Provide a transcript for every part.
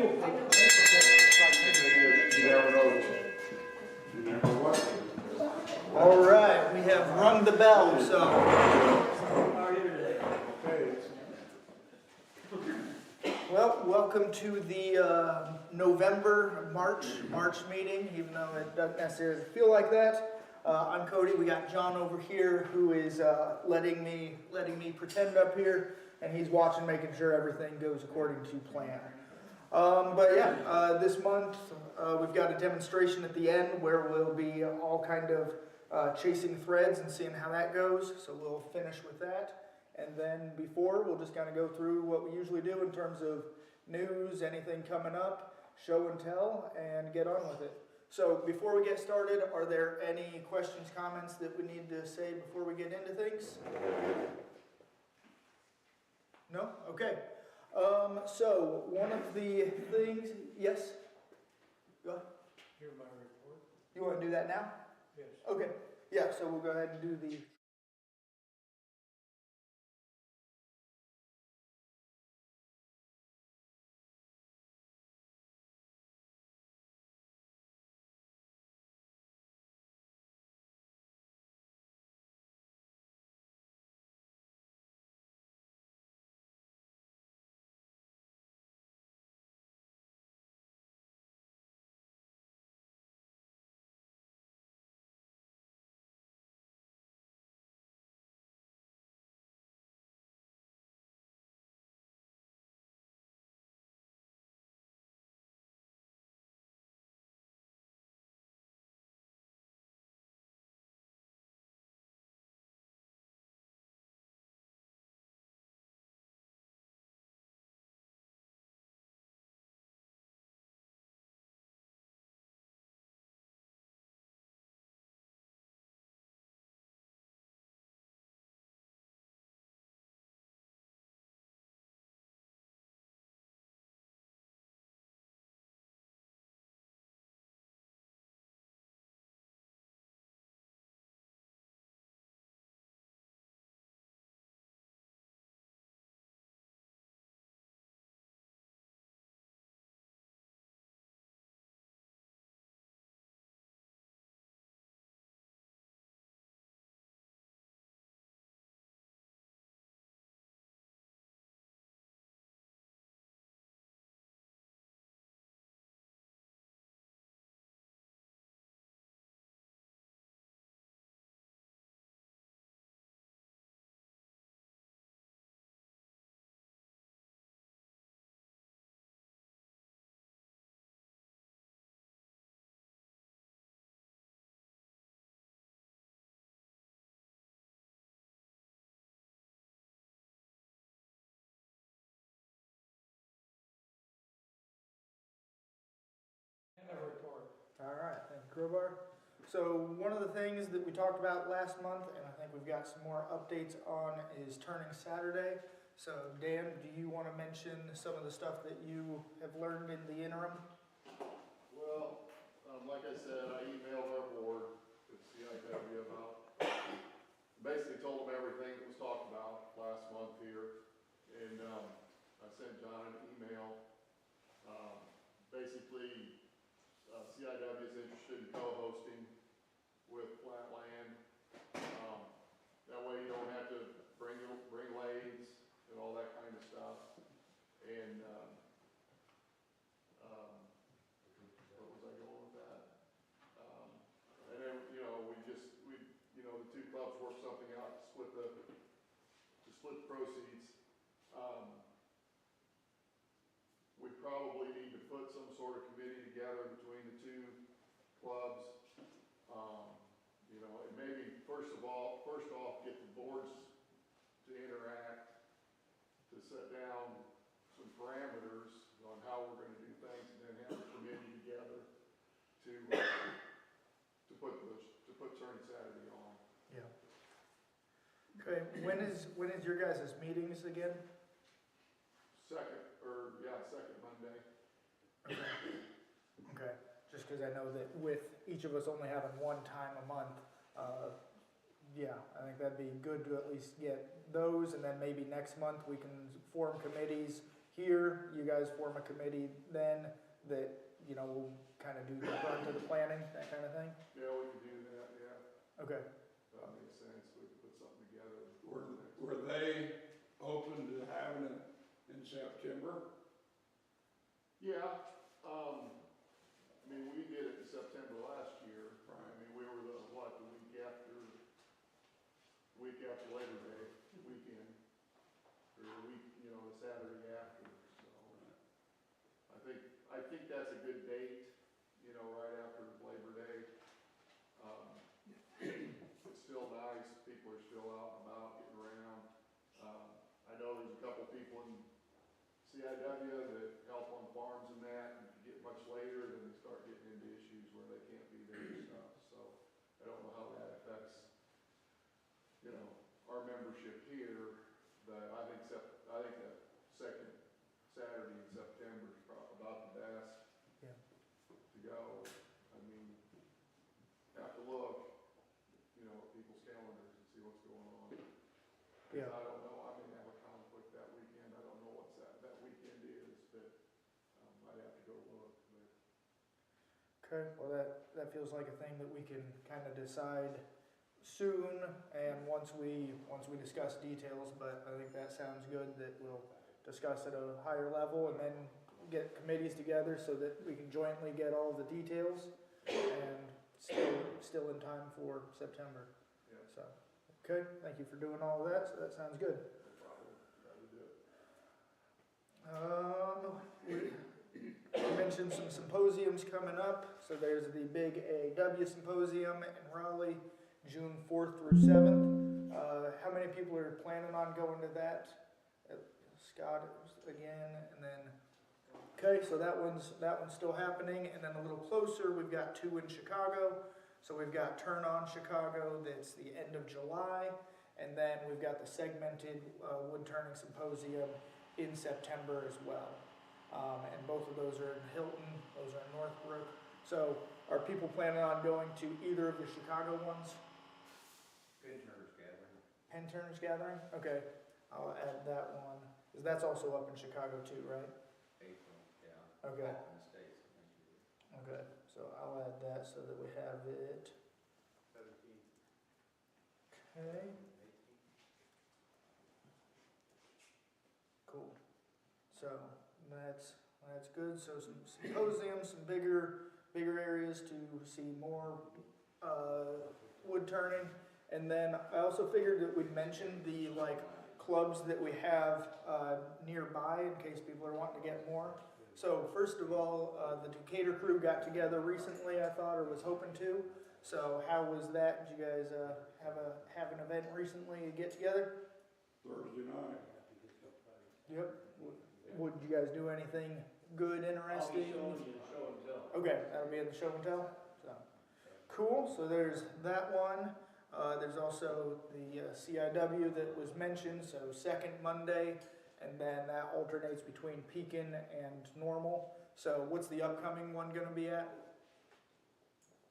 All right, we have rung the bell, so. How are you today? Well, welcome to the March meeting, even though it doesn't necessarily feel like that. I'm Cody. We got John over here who is letting me pretend up here, and he's watching, making sure everything goes according to plan. This month we've got a demonstration at the end where we'll be all kind of chasing threads and seeing how that goes. So we'll finish with that. And then we'll just kind of go through what we usually do in terms of news, anything coming up, show and tell, and get on with it. So before we get started, are there any questions, comments that we need to say before we get into things? No? Okay. So one of the things, yes? Go ahead. Here's my report. You want to do that now? Yes. Okay. Yeah, so we'll go ahead and do the... I have a report. All right, thank you, Crowbar. So one of the things that we talked about last month, and I think we've got some more updates on, is Turning Saturday. So Dan, do you want to mention some of the stuff that you have learned in the interim? Well, like I said, I emailed our board at CIW about, basically told them everything that was talked about last month here. And I sent John an email. Basically, CIW is interested in co-hosting with Flatland. That way you don't have to bring lathes and all that kind of stuff. And where was I going with that? And then, the two clubs work something out to split the proceeds. We probably need to put some sort of committee together between the two clubs. And maybe first off, get the boards to interact, to set down some parameters on how we're going to do things, and then have a committee together to put Turning Saturday on. Yeah. Okay, when is your guys' meetings again? Second Monday. Okay, just because I know that with each of us only having one time a month, I think that'd be good to at least get those, and then maybe next month we can form committees here, you guys form a committee then that, you know, will kind of do the brunt of the planning, that kind of thing? Yeah, we could do that, yeah, Okay. that makes sense, we could put something together. Were they open to having it in September? Yeah, I mean, we did it in September last year. Right. I mean, we were the week after Labor Day weekend, or the week, you know, the Saturday after, so. I think that's a good date, you know, right after Labor Day. It's still nice, people are still out and about, getting around. I know there's a couple people in CIW that help on farms and that, and if you get much later, then they start getting into issues where they can't be there and stuff, so I don't know how that affects, you know, our membership here. I think the second Saturday in September is probably about the best to go. I mean, have to look, you know, at people's calendars and see what's going on. 'Cause Yeah. I don't know, I may have a conflict that weekend, I don't know what that weekend is, but, I'd have to go look, but. Okay, well, that feels like a thing that we can kind of decide soon, and once we discuss details, but I think that sounds good, that we'll discuss at a higher level and then get committees together so that we can jointly get all the details, and still in time for September. Yeah. So, okay, thank you for doing all of that, so that sounds good. No problem, try to do it. We mentioned some symposiums coming up. So there's the big AAW symposium in Raleigh, June 4th through 7th. How many people are planning on going to that? Scott again, and then, okay, so that one's still happening. And then a little closer, we've got two in Chicago. So we've got Turn On Chicago, that's the end of July. And then we've got the segmented wood turning symposium in September as well. And both of those are in Hilton, those are in Northbrook. So are people planning on going to either of the Chicago ones? Penn Turner's Gathering. Penn Turner's Gathering? Okay, I'll add that one. Because that's also up in Chicago too, right? April, yeah. Okay, Up in the States, I think it is. okay. So I'll add that so that we have it. 17th, Okay, 18th. cool. So that's good. So some symposiums, some bigger areas to see more wood turning. And then I also figured that we'd mention the clubs that we have nearby in case people are wanting to get more. So first of all, the Decatur crew got together recently, I thought, or was hoping to. So how was that? Did you guys have an event recently to get together? Thursday night. Yep. Would you guys do anything good, interesting? Show and tell. Okay, that'll be at the show and tell. So cool. So there's that one. There's also the CIW that was mentioned. So second Monday, and then that alternates between Pekin and Normal. So what's the upcoming one going to be at?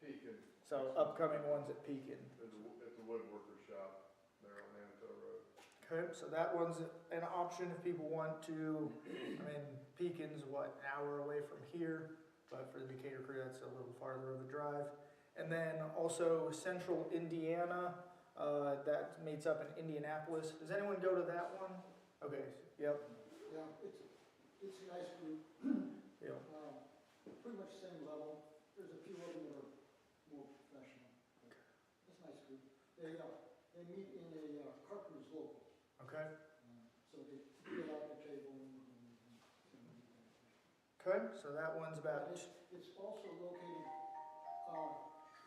Pekin, So upcoming one's at Pekin. at the woodworker shop there on Manitou Road. Okay, so that one's an option if people want to. I mean, Pekin's what, an hour away from here, but for the Decatur crew, that's a little farther of a drive. And then also Central Indiana, that meets up in Indianapolis. Does anyone go to that one? Okay, yep, Yeah, it's a nice group, yep. pretty much same level. There's a few of them that are more professional. It's a nice group. They meet in a carpenter's local, Okay, so they get out the table and okay, so that one's about, it's also located,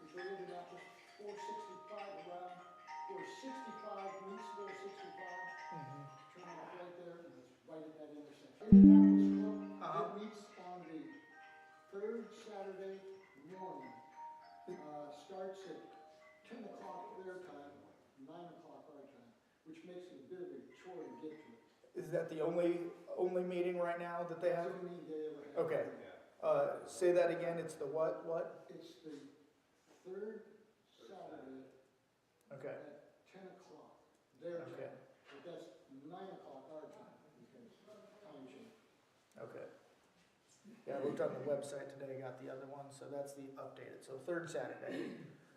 if you're in Indianapolis, 465 around, 465 meets 465. Turn off right there, and it's right at that intersection. Indianapolis Club, it meets on the third Saturday morning. Starts at 10 o'clock their time, 9 o'clock our time, which makes it a bit of a chore to get to it. is that the only meeting right now that they That's have? the only they ever have. Okay, say that again, it's the what? It's the third Saturday Okay, at 10 o'clock their okay. time. But that's 9 o'clock our time, because time change. Yeah, I looked on the website today, got the other one, so that's the updated, so third Saturday.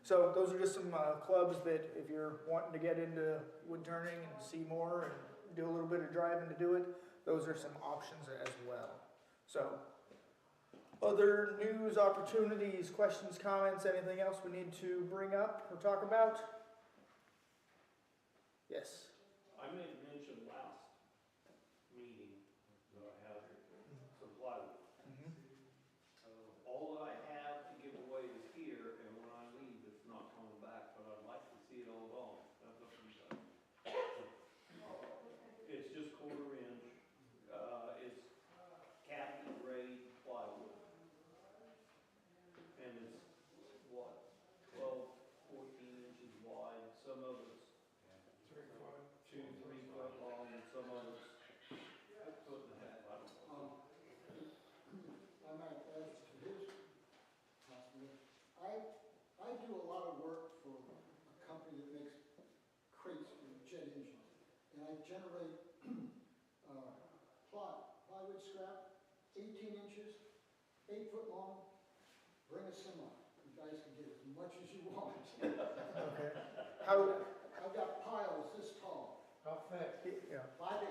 So those are just some clubs that if you're wanting to get into wood turning and see more and do a little bit of driving to do it, those are some options as well. So, other news, opportunities, questions, comments, anything else we need to bring up or talk about? Yes. I made mention last meeting that I had some plywood. All that I have to give away is here, and when I leave, it's not coming back, but I'd like to see it all gone. That's up to you guys. It's just quarter inch, it's cabinet grade plywood. And it's, what, 12, 14 inches wide, some of it's 2, 3 foot long, and some of it's a foot and a half, I don't know. I might add to his possibly. I do a lot of work for a company that makes crates for jet engines. And I generate plywood scrap, 18 inches, 8 foot long, bring a semi. You guys can get as much as you want. Okay. How, I've got piles this tall, How thick? 5/8.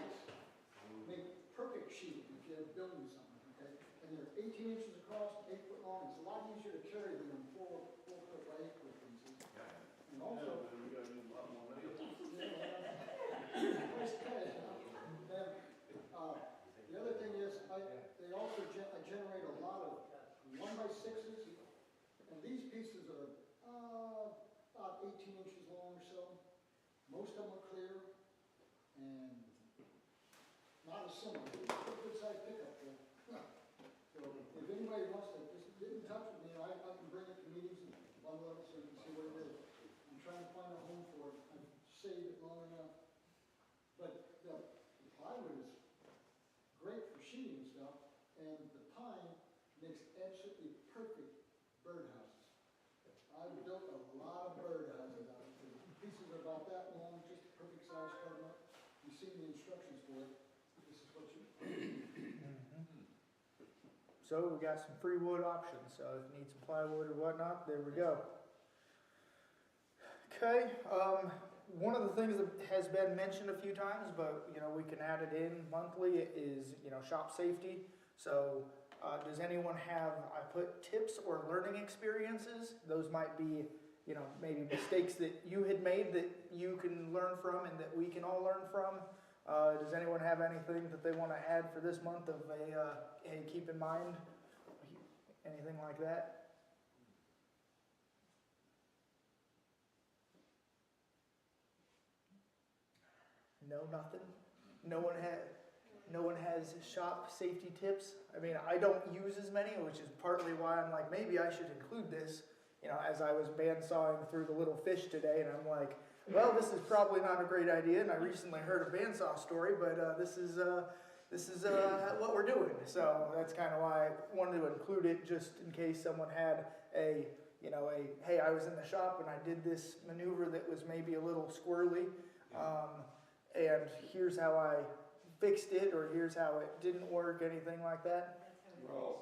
Make perfect sheet if you're building something, okay? And they're 18 inches across, 8 foot long. It's a lot easier to carry than 4 foot by 8 foot pieces. And also, we gotta do a lot more nails. the other thing is, they also I generate a lot of 1x6s, and these pieces are about 18 inches long or so. Most of them are clear, and not a similar, good sized pickup there. So if anybody wants to, just get in touch with me, I can bring it to meetings and bundle it so you can see what it is. I'm trying to find a home for it. I've saved it long enough. But the plywood is great for sheeting and stuff, and the pine makes absolutely perfect birdhouses. I've built a lot of birdhouses out of it. The pieces are about that long, just a perfect size carving up. You've seen the instructions for it. This is what you. So we got some free wood options, so if you need some plywood or whatnot, there we go. Okay, one of the things that has been mentioned a few times, but we can add it in monthly, is shop safety. So does anyone have, I put tips or learning experiences? Those might be maybe mistakes that you had made that you can learn from and that we can all learn from. Does anyone have anything that they want to add for this month of hey, keep in mind? Anything like that? No, nothing. No one has shop safety tips. I mean, I don't use as many, which is partly why I'm like, maybe I should include this. As I was bandsawing through the little fish today, and I'm like, well, this is probably not a great idea. And I recently heard a bandsaw story, but this is what we're doing. So that's kind of why I wanted to include it, just in case someone had hey, I was in the shop and I did this maneuver that was maybe a little squirrely. And here's how I fixed it, or here's how it didn't work, anything like that? Well,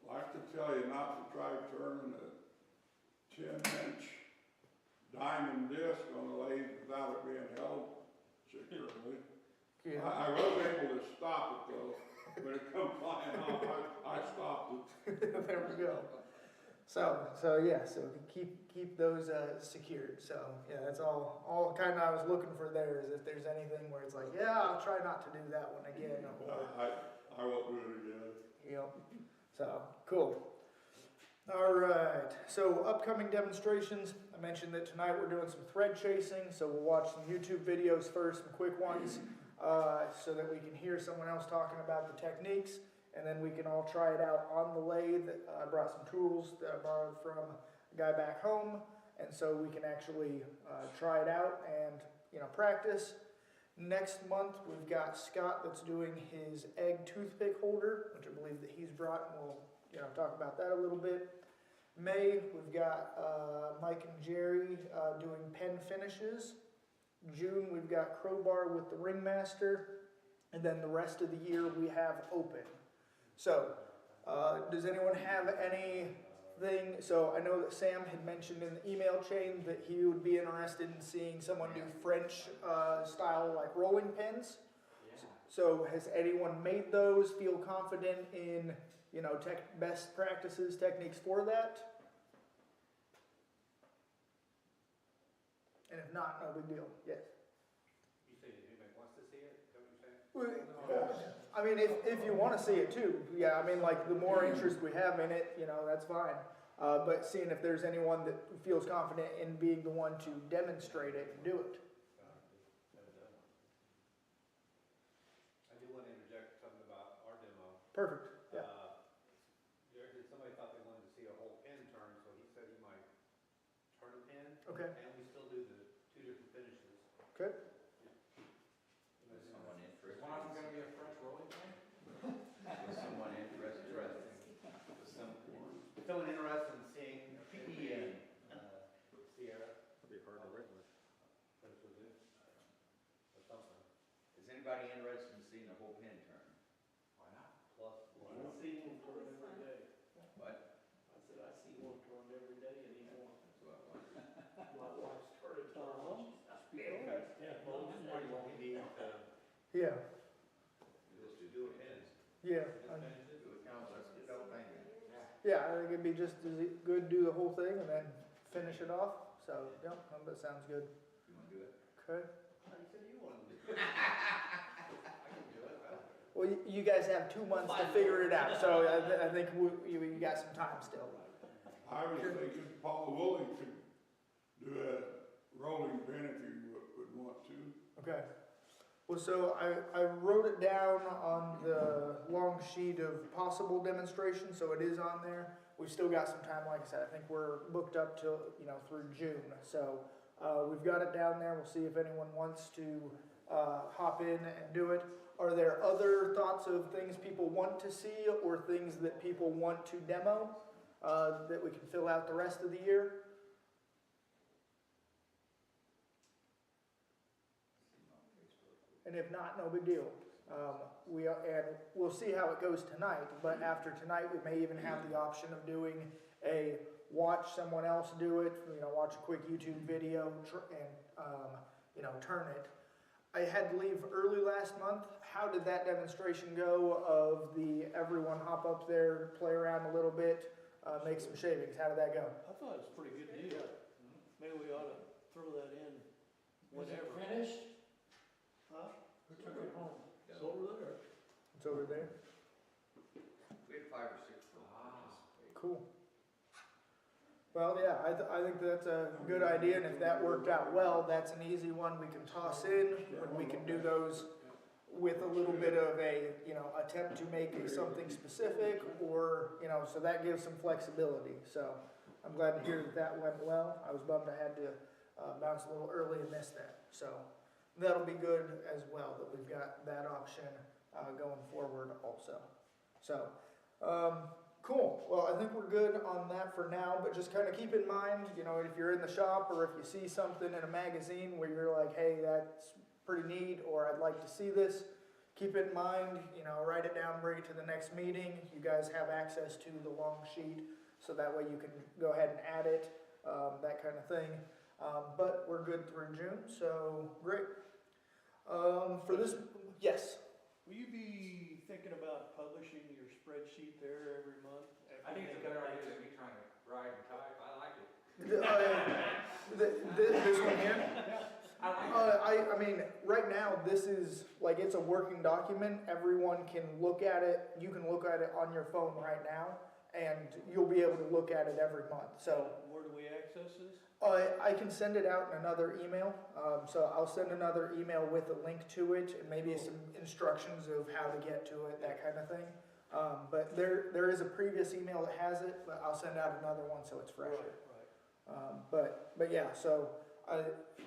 I can tell you not to try turning a 10-inch diamond disc on the lathe without it being held securely. Yeah. I was able to stop it though. When it come flying off, I stopped it. There we go. So keep those secured. So yeah, that's all kind of I was looking for there, is if there's anything where it's like, yeah, I'll try not to do that one again. I won't do it again. Yep. So cool. All right. So upcoming demonstrations. I mentioned that tonight we're doing some thread chasing. So we'll watch some YouTube videos first, some quick ones, so that we can hear someone else talking about the techniques. And then we can all try it out on the lathe. I brought some tools that I borrowed from a guy back home, and so we can actually try it out and practice. Next month we've got Scott that's doing his egg toothpick holder, which I believe that he's brought, and we'll talk about that a little bit. May we've got Mike and Jerry doing pen finishes. June we've got crowbar with the ringmaster, and then the rest of the year we have open. So, Does anyone have anything, so I know that Sam had mentioned in the email chain that he would be interested in seeing someone do French style like rolling pins. So has anyone made those, feel confident in, you know, best practices, techniques for that? And if not, no big deal, yes. You say if anybody wants to see it, is that what you're saying? I mean, if you want to see it too, yeah, I mean, like, the more interest we have in it, you know, that's fine. But seeing if there's anyone that feels confident in being the one to demonstrate it and do it. I do want to interject something about our demo. Perfect, yeah. Somebody thought they wanted to see a whole pin turn, so he said he might turn a pin. Okay. And we still do the two different finishes. Okay. Is someone interested? One of them gonna be a French rolling pin? Is someone interested? Someone interested in seeing a PE in Sierra? It'd be hard to write with. That's what it is. Or something. Is anybody interested in seeing a whole pin turn? Why not? Plus one. I see one turn every day. What? I said, I see one turn every day anymore. That's what I want. My wife's turning turns. Yeah. Well, this is what we need to Yeah, just to do pins. yeah. Just finish it. Do it now, let's get the whole thing in. Yeah, I think it'd be just as good to do the whole thing and then finish it off. So, yeah, that sounds good. You wanna do it? Okay. You said you wanted to do it. I can do it. Well, you guys have 2 months to figure it out, so I think you got some time still. I was thinking Paul Woolley could do a rolling pin if he would want to. Okay. Well, so I wrote it down on the long sheet of possible demonstrations, so it is on there. We've still got some time, like I said, I think we're booked up till, you know, through June. So we've got it down there. We'll see if anyone wants to hop in and do it. Are there other thoughts of things people want to see or things that people want to demo that we can fill out the rest of the year? And if not, no big deal. We'll see how it goes tonight, but after tonight, we may even have the option of doing a watch someone else do it, you know, watch a quick YouTube video and turn it. I had to leave early last month. How did that demonstration go of the everyone hop up there, play around a little bit, make some shavings? How did that go? I thought it was a pretty good deal. Maybe we ought to throw that in Was it whenever. finished? Huh? Who took it home? It's over there. It's over there. We had 5 or 6 for participate. Cool. Well, yeah, I think that's a good idea, and if that worked out well, that's an easy one we can toss in, when we can do those with a little bit of a, you know, attempt to make something specific, or, you know, so that gives some flexibility. So I'm glad to hear that that went well. I was bummed I had to bounce a little early and miss that. So that'll be good as well, that we've got that option going forward also. So, cool. Well, I think we're good on that for now, but just kind of keep in mind, you know, if you're in the shop or if you see something in a magazine where you're like, hey, that's pretty neat, or I'd like to see this, keep it in mind, you know, write it down, bring it to the next meeting. You guys have access to the long sheet, so that way you can go ahead and add it, that kind of thing. But we're good through June, so great. For this, yes? Will you be thinking about publishing your spreadsheet there every month? I think it's a better idea than me trying to write and type. I like it. This one here? I like it. I mean, right now, this is, like, it's a working document. Everyone can look at it. You can look at it on your phone right now, and you'll be able to look at it every month. So Where do we access this? I can send it out in another email. So I'll send another email with a link to it and maybe some instructions of how to get to it, that kind of thing. But there is a previous email that has it, but I'll send out another one so it's fresher. Right. But yeah, so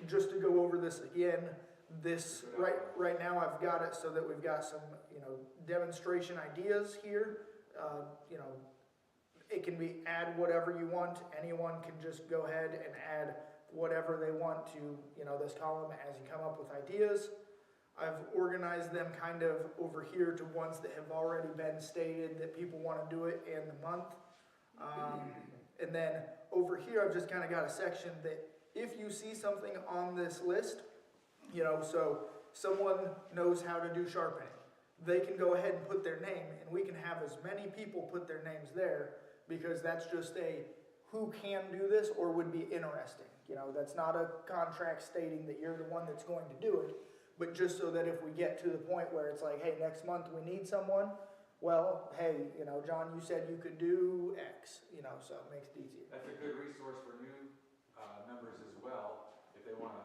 just to go over this again, this right now I've got it so that we've got some, you know, demonstration ideas here. You know, it can be add whatever you want. Anyone can just go ahead and add whatever they want to, you know, this column as you come up with ideas. I've organized them kind of over here to ones that have already been stated that people want to do it in the month. And then over here, I've just kind of got a section that if you see something on this list, you know, so someone knows how to do sharpening, they can go ahead and put their name, and we can have as many people put their names there, because that's just a who can do this or would be interesting. You know, that's not a contract stating that you're the one that's going to do it, but just so that if we get to the point where it's like, hey, next month we need someone, well, hey, you know, John, you said you could do X, you know, so it makes it easier. That's a good resource for new members as well. If they want to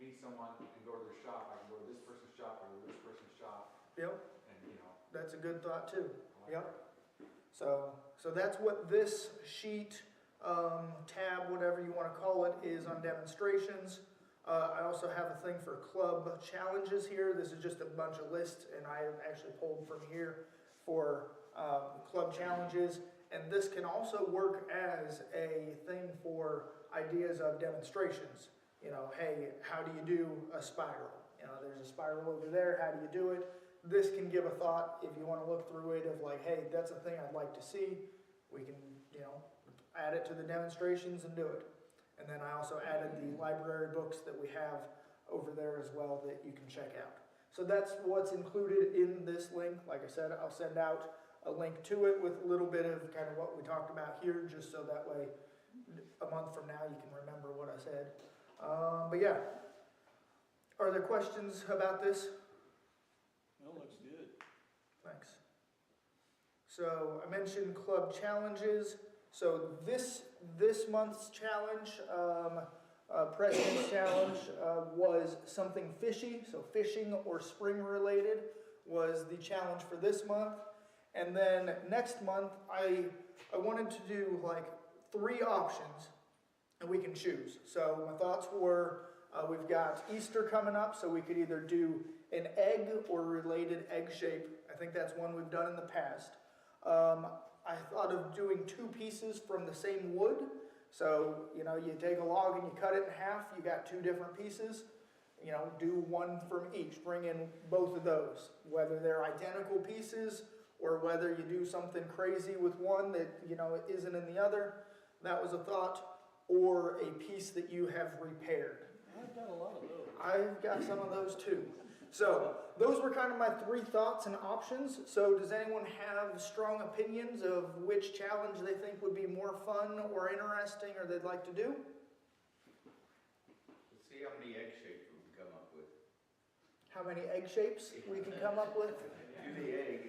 meet someone and go to their shop, I can go to this person's shop or this person's shop. Yep, And, you know. that's a good thought too. I like Yep. that. So that's what this sheet, tab, whatever you want to call it, is on demonstrations. I also have a thing for club challenges here. This is just a bunch of lists, and I have actually pulled from here for club challenges. And this can also work as a thing for ideas of demonstrations. You know, hey, how do you do a spiral? You know, there's a spiral over there, how do you do it? This can give a thought if you want to look through it of like, hey, that's a thing I'd like to see. We can, you know, add it to the demonstrations and do it. And then I also added the library books that we have over there as well that you can check out. So that's what's included in this link. Like I said, I'll send out a link to it with a little bit of kind of what we talked about here, just so that way a month from now you can remember what I said. But yeah, are there questions about this? Well, looks good. Thanks. So I mentioned club challenges. So this month's challenge, President's Challenge, was something fishy. So fishing or spring related was the challenge for this month. And then next month, I wanted to do like 3 options, and we can choose. So my thoughts were, we've got Easter coming up, so we could either do an egg or related egg shape. I think that's one we've done in the past. I thought of doing 2 pieces from the same wood. So, you know, you take a log and you cut it in half, you got 2 different pieces. You know, do one from each, bring in both of those, whether they're identical pieces or whether you do something crazy with one that, you know, isn't in the other. That was a thought. Or a piece that you have repaired. I've got a lot of those. I've got some of those too. So those were kind of my 3 thoughts and options. So does anyone have strong opinions of which challenge they think would be more fun or interesting or they'd like to do? Let's see how many egg shapes we can come up with. How many egg shapes we can come up with? Do the egg.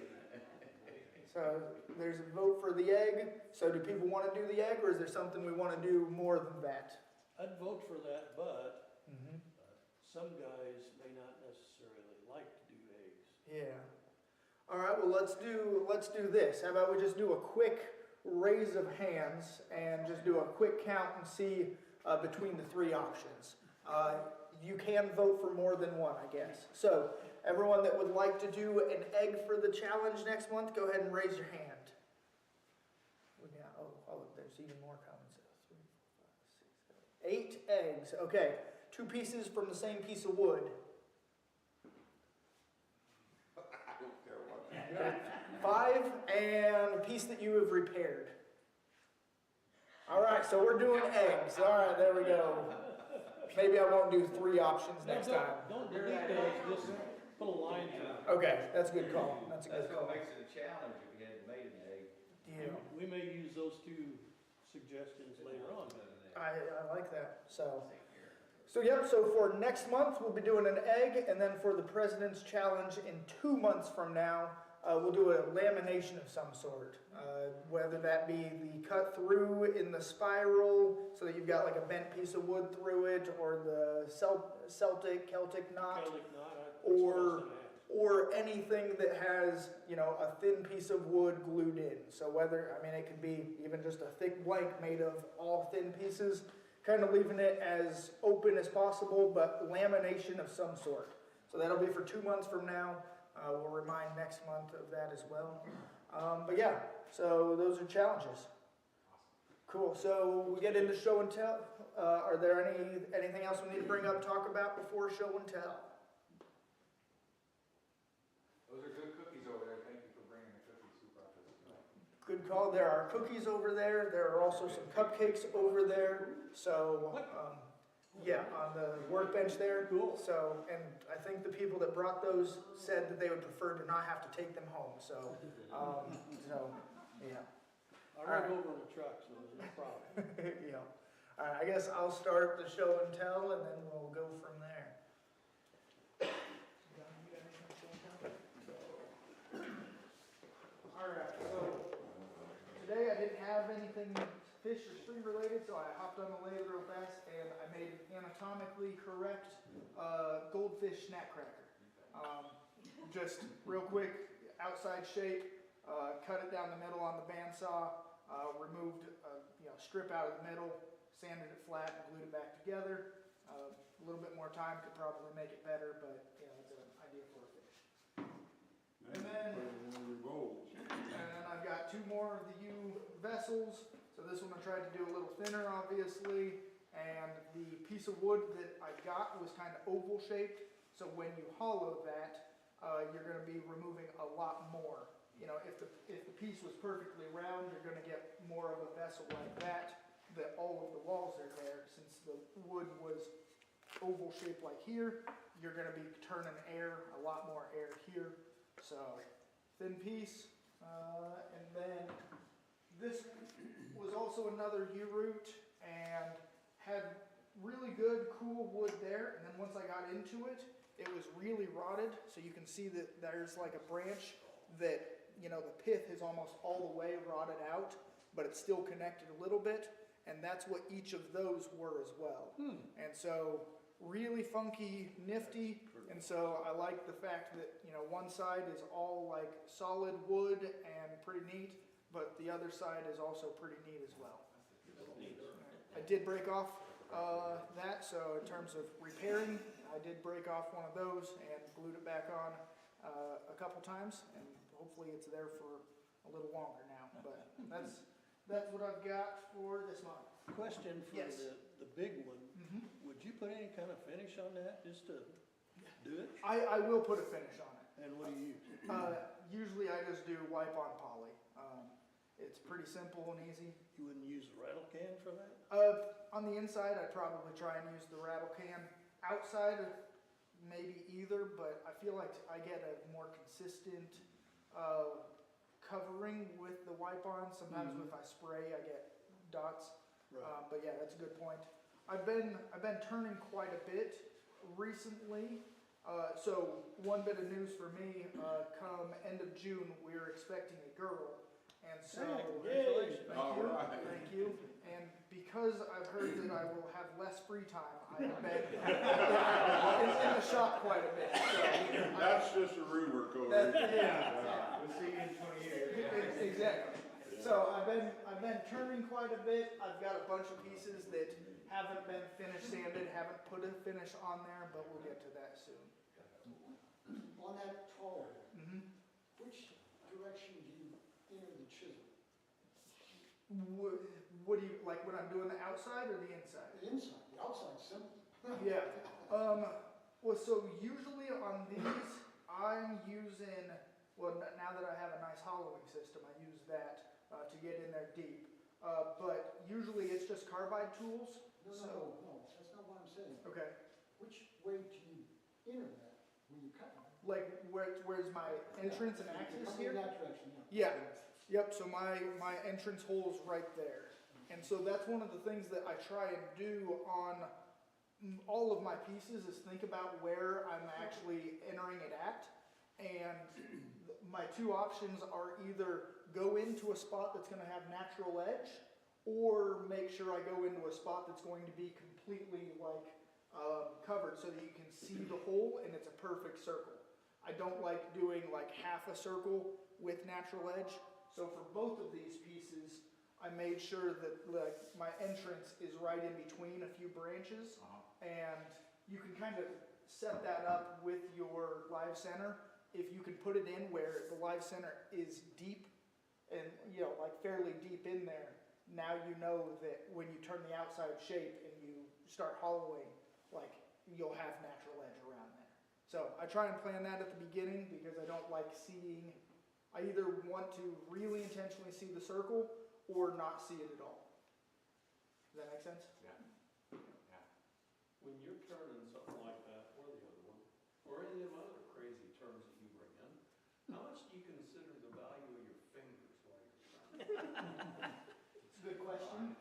So there's a vote for the egg. So do people want to do the egg, or is there something we want to do more than that? I'd vote for that, but some guys may not necessarily like to do eggs. Yeah. All right, well, let's do this. How about we just do a quick raise of hands and just do a quick count and see between the 3 options. You can vote for more than one, I guess. So everyone that would like to do an egg for the challenge next month, go ahead and raise your hand. We got, there's even more comments. 3, 4, 5, 6, 7, 8 eggs. Okay, 2 pieces from the same piece of wood. I don't care what. 5, and a piece that you have repaired. All right, so we're doing eggs. All right, there we go. Maybe I won't do 3 options next time. Don't delete those, just put a line through it. Okay, that's a good call. That's a good That's call. what makes it a challenge if you hadn't made an egg. Yeah, We may use those 2 suggestions later on. I like that. So yep, so for next month, we'll be doing an egg, and then for the President's Challenge in 2 months from now, we'll do a lamination of some sort. Whether that be the cut through in the spiral, so that you've got like a bent piece of wood through it, or the Celtic knot, Celtic knot, that's what I was gonna ask. or anything that has, you know, a thin piece of wood glued in. So whether, I mean, it could be even just a thick blank made of all thin pieces, kind of leaving it as open as possible, but lamination of some sort. So that'll be for 2 months from now. We'll remind next month of that as well. But yeah, so those are challenges. Cool. So we get into show and tell. Are there anything else we need to bring up, talk about before show and tell? Good call. There are cookies over there. There are also some cupcakes over there. So, yeah, on the workbench there. Cool. So, and I think the people that brought those said that they would prefer to not have to take them home. So, yeah. I rode over in a truck, so there's no problem. Yeah. All right, I guess I'll start the show and tell, and then we'll go from there. All right, so today I didn't have anything fish or spring related, so I hopped on the lathe real fast and I made an anatomically correct goldfish snack cracker. Just real quick, outside shape, cut it down the middle on the bandsaw, removed a strip out of the middle, sanded it flat and glued it back together. A little bit more time could probably make it better, but it's an idea for a fish. And then I've got 2 more of the U vessels. So this one I tried to do a little thinner, obviously, and the piece of wood that I got was kind of oval shaped. So when you hollow that, you're going to be removing a lot more. If the piece was perfectly round, you're going to get more of a vessel like that all of the walls are there. Since the wood was oval shaped like here, you're going to be turning a lot more air here. So thin piece, and then this was also another U-root and had really good, cool wood there. And then once I got into it, it was really rotted. So you can see that there's like a branch that, the pith is almost all the way rotted out, but it's still connected a little bit. And that's what each of those were as well. And so really funky, nifty. And so I like the fact that, one side is all like solid wood and pretty neat, but the other side is also pretty neat as well. I did break off that, so in terms of repairing, I did break off one of those and glued it back on a couple times, and hopefully it's there for a little longer now. But that's what I've got for this month. Question for Yes. the big one. Would you put any kind of finish on that just to do it? I will put a finish on it. And what do you use? Usually I just do wipe on poly. It's pretty simple and easy. You wouldn't use a rattle can for that? On the inside, I'd probably try and use the rattle can. Outside, maybe either, but I feel like I get a more consistent covering with the wipe on. Sometimes if I spray, I get dots. Right. But yeah, that's a good point. I've been turning quite a bit recently. So one bit of news for me, come end of June, we're expecting a girl. And so, Congratulations. thank you. And because I've heard that I will have less free time, I have been in the shop quite a bit. So That's just a rumor, Cody. yeah. We'll see you in 20 years. Exactly. So I've been turning quite a bit. I've got a bunch of pieces that haven't been finish sanded, haven't put a finish on there, but we'll get to that soon. On that tall, which direction do you enter the chisel? What do you, like when I'm doing the outside or the inside? The inside, the outside's simple. Yeah. Well, so usually on these, I'm using, now that I have a nice hollowing system, I use that to get in there deep. But usually it's just carbide tools. No, that's not what I'm saying. Okay. Which way do you enter that when you cut it? Like where's my entrance and axis Come here? in that direction, Yeah. Yep, so my entrance hole is right there. And so that's one of the things that I try and do on all of my pieces is think about where I'm actually entering it at. And my 2 options are either go into a spot that's going to have natural edge or make sure I go into a spot that's going to be completely covered so that you can see the hole and it's a perfect circle. I don't like doing like half a circle with natural edge. So for both of these pieces, I made sure that my entrance is right in between a few branches, and you can kind of set that up with your live center. If you can put it in where the live center is deep and like fairly deep in there, now you know that when you turn the outside shape and you start hollowing, like you'll have natural edge around there. So I try and plan that at the beginning because I don't like seeing I either want to really intentionally see the circle or not see it at all. Does that make sense? Yeah. Yeah. When you're turning something like that, or the other one, or any of them other crazy terms that you bring in, how much do you consider the value of your fingers while you're turning? It's a good question.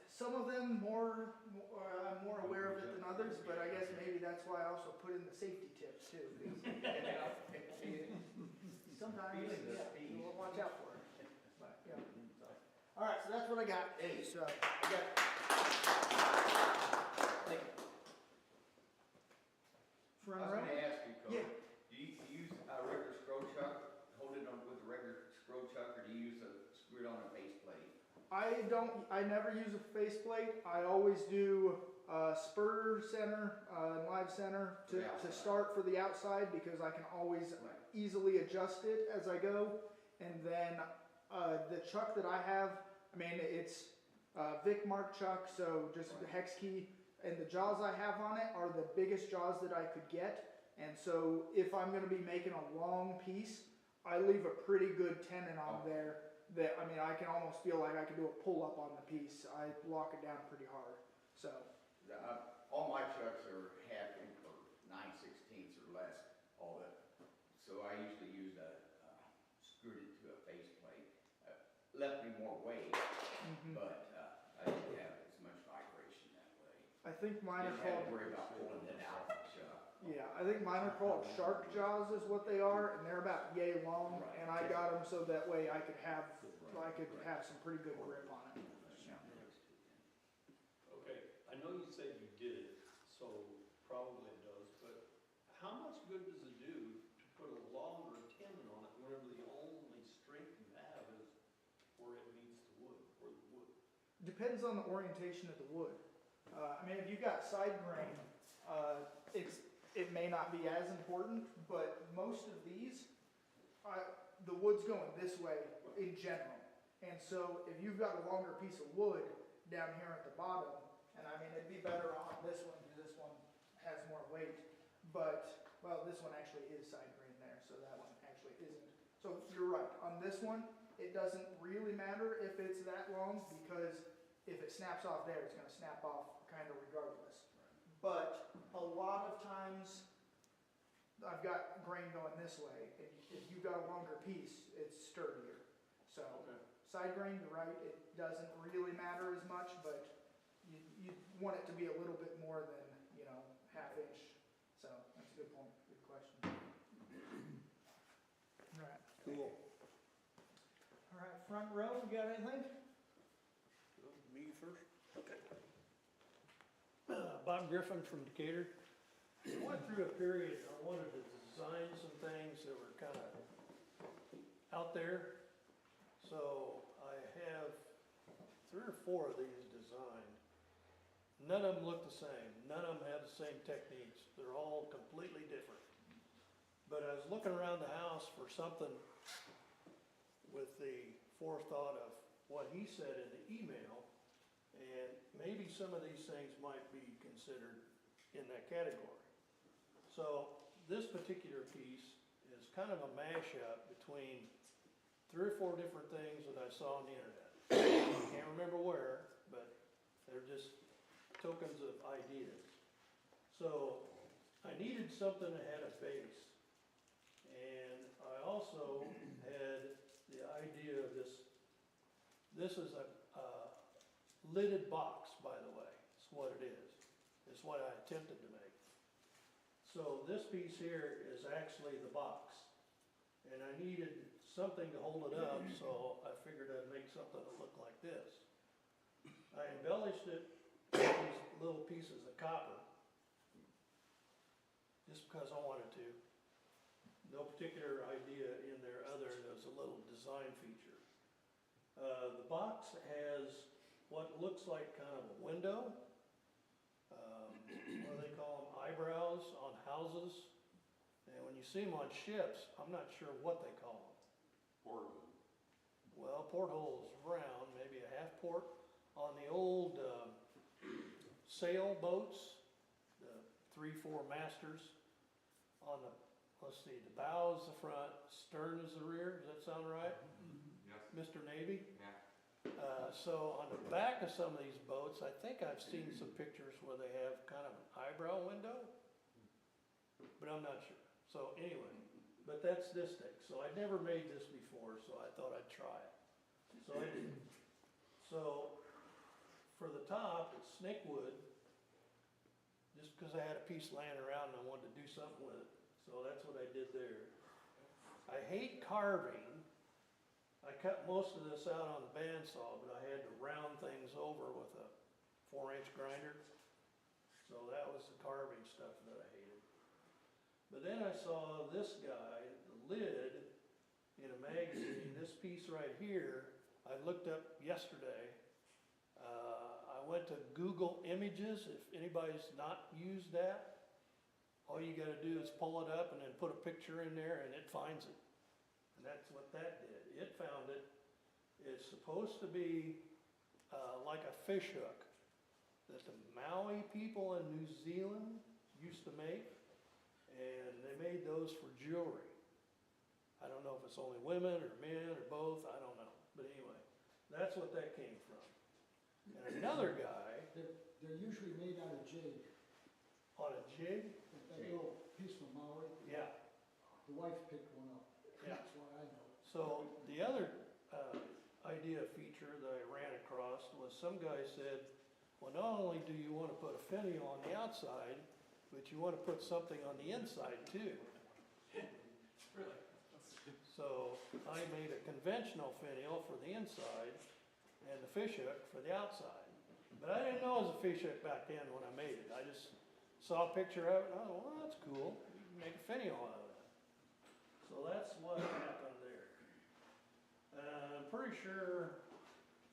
Some of them I'm more aware of it than others, but I guess maybe that's why I also put in the safety tips too. Sometimes, yeah, you will watch out for it. But, yeah. All right, so that's what I got. So I got. I Front was row. gonna ask you, Cody, Yeah. do you use a regular scroll chuck, hold it on with a regular scroll chuck, or do you use screw it on a faceplate? I never use a faceplate. I always do spur center, live center For the to outside. start for the outside because I can always Right. easily adjust it as I go. And then the chuck that I have, I mean, it's Vic Mark chuck, so just the hex key. And the jaws I have on it are the biggest jaws that I could get. And so if I'm going to be making a long piece, I leave a pretty good tenon on there that, I mean, I can almost feel like I could do a pull up on the piece. I lock it down pretty hard. So, All my chucks are 1/2 inch or 9/16 or less, all that. So I usually use screwed it to a faceplate. Left me more weight, but I didn't have as much vibration that way. I think mine are Didn't have called, to worry about pulling it out of the chuck. yeah, I think mine are called shark jaws is what they are, and they're about yay long. Right. And I got them so that way I could have some pretty good grip on it. Okay, I know you said you did it, so probably it does, but how much good does it do to put a longer tenon on it whenever the only strength you have is where it meets the wood, or the wood? Depends on the orientation of the wood. I mean, if you've got side grain, it may not be as important, but most of these, the wood's going this way in general. And so if you've got a longer piece of wood down here at the bottom, and I mean, it'd be better on this one because this one has more weight. But, well, this one actually is side grain there, so that one actually isn't. So you're right, on this one, it doesn't really matter if it's that long because if it snaps off there, it's gonna snap off kind of regardless. But a lot of times, I've got grain going this way, and if you've got a longer piece, it's sturdier. So, side grain, you're right, it doesn't really matter as much, but you want it to be a little bit more than, 1/2 inch. So, that's a good point, good question. All right. Cool. All right, front row, you got anything? Me first? Okay. Bob Griffin from Decatur. I went through a period, I wanted to design some things that were kind of out there. So I have 3 or 4 of these designed. None of them look the same. None of them have the same techniques. They're all completely different. But I was looking around the house for something with the forethought of what he said in the email, and maybe some of these things might be considered in that category. So this particular piece is kind of a mashup between 3 or 4 different things that I saw on the internet. Can't remember where, but they're just tokens of ideas. So I needed something that had a base. And I also had the idea of this. This is a lidded box, by the way. It's what it is. It's what I attempted to make. So this piece here is actually the box. And I needed something to hold it up, so I figured I'd make something that looked like this. I embellished it with these little pieces of copper, just because I wanted to. No particular idea in there other than as a little design feature. The box has what looks like kind of a window. What do they call them? Eyebrows on houses. And when you see them on ships, I'm not sure what they call them. Porthole. Well, porthole is round, maybe a half port. On the old sailboats, the 3, 4 masters, on let's see, the bow is the front, stern is the rear, does that sound right? Yes. Mr. Navy? Yeah. So on the back of some of these boats, I think I've seen some pictures where they have kind of an eyebrow window, but I'm not sure. So anyway, but that's this thing. So I'd never made this before, so I thought I'd try it. So I did. So for the top, it's snake wood, just because I had a piece laying around and I wanted to do something with it. So that's what I did there. I hate carving. I cut most of this out on the bandsaw, but I had to round things over with a 4-inch grinder. So that was the carving stuff that I hated. But then I saw this guy, the lid, in a magazine, this piece right here, I looked up yesterday. I went to Google Images, if anybody's not used that. All you gotta do is pull it up and then put a picture in there and it finds it. And that's what that did. It found it. It's supposed to be like a fish hook that the Maui people in New Zealand used to make. And they made those for jewelry. I don't know if it's only women or men or both, I don't know. But anyway, that's what that came from. And another guy, They're usually made out of jade, on a jig, that little piece from Maui. yeah, The wife picked one up, yeah. that's why I know. So the other idea feature that I ran across was some guy said, well, not only do you want to put a finial on the outside, but you want to put something on the inside too. Really? So I made a conventional finial for the inside and the fish hook for the outside. But I didn't know it was a fish hook back then when I made it. I just saw a picture of it and I thought, well, that's cool. You can make a finial out of that. So that's what happened there. I'm pretty sure,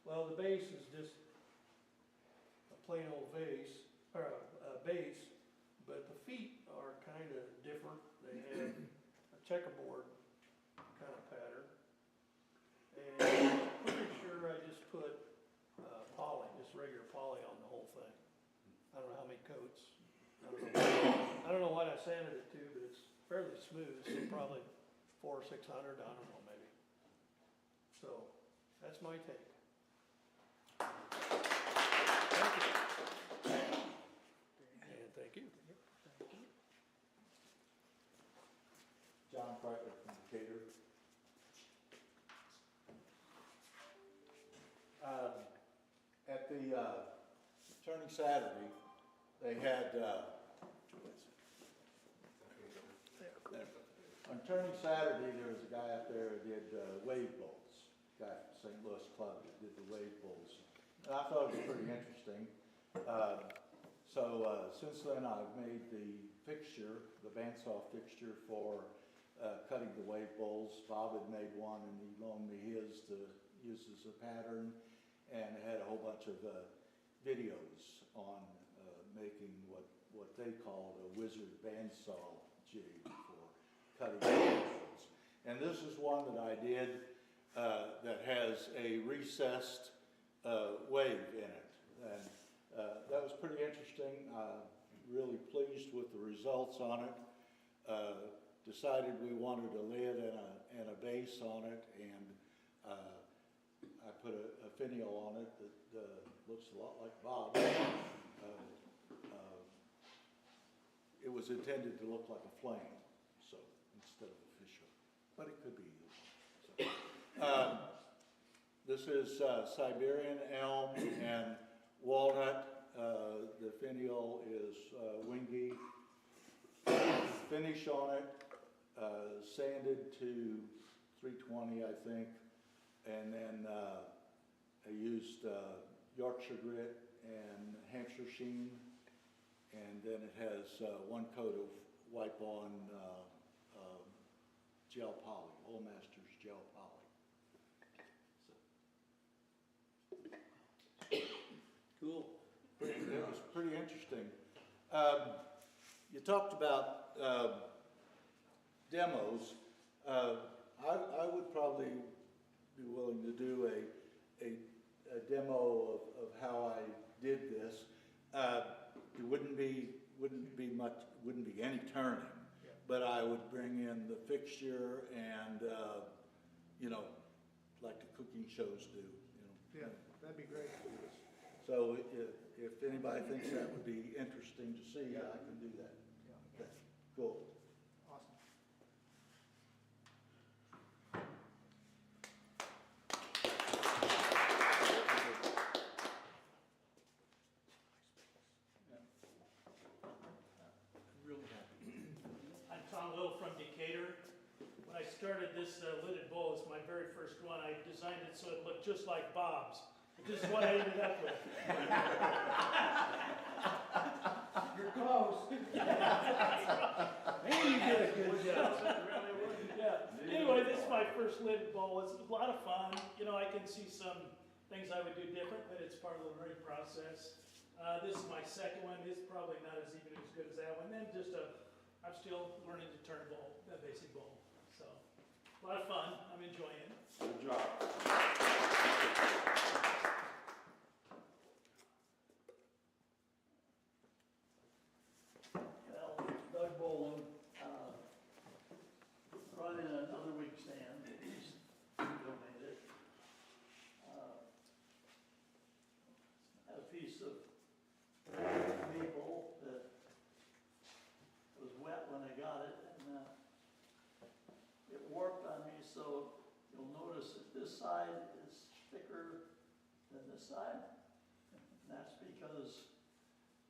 well, the base is just a plain old vase, or a base, but the feet are kind of different. They have a checkerboard kind of pattern. And I'm pretty sure I just put poly, just regular poly on the whole thing. I don't know how many coats. I don't know what I sanded it to, but it's fairly smooth, so probably 400 or 600, I don't know, maybe. So, that's my take. Thank you. And thank you. John Kreitler from Decatur. At the turning Saturday, they had, on turning Saturday, there was a guy out there who did wave bowls. Guy from St. Louis Club that did the wave bowls. And I thought it was pretty interesting. So since then, I've made the fixture, the bandsaw fixture for cutting the wave bowls. Bob had made one and he loaned me his to use as a pattern, and it had a whole bunch of videos on making what they called a wizard bandsaw jig for cutting wave bowls. And this is one that I did that has a recessed wave in it. And that was pretty interesting. Really pleased with the results on it. Decided we wanted a lid and a base on it, and I put a finial on it that looks a lot like Bob. It was intended to look like a flame, so instead of a fish hook, but it could be either. So, this is Siberian elm and walnut. The finial is wingy. Finish on it, sanded to 320, I think, and then I used Yorkshire grit and Hampshire sheen, and then it has one coat of wipe-on gel poly, Old Masters gel poly. So. Cool. It was pretty interesting. You talked about demos. I would probably be willing to do a demo of how I did this. It wouldn't be any turning, but I would bring in the fixture and, you know, like the cooking shows do, you know. Yeah, that'd be great. So if anybody thinks that would be interesting to see, I can do that. Yeah, Okay, cool. awesome. Really happy. I'm Tom Little from Decatur. When I started this lidded bowl, it's my very first one. I designed it so it looked just like Bob's. But this is what I ended up with. You're close. Hey, you did a good job. Yeah. Anyway, this is my first lidded bowl. It's a lot of fun. You know, I can see some things I would do different, but it's part of the learning process. This is my second one. It's probably not as even as good as that one. Then I'm still learning to turn a bowl, a basic bowl. So, a lot of fun. I'm enjoying it. Good job. Well, Doug Boland, brought in another wig stand, he's donated. Had a piece of maple that was wet when I got it, and it warped on me, so you'll notice that this side is thicker than this side. And that's because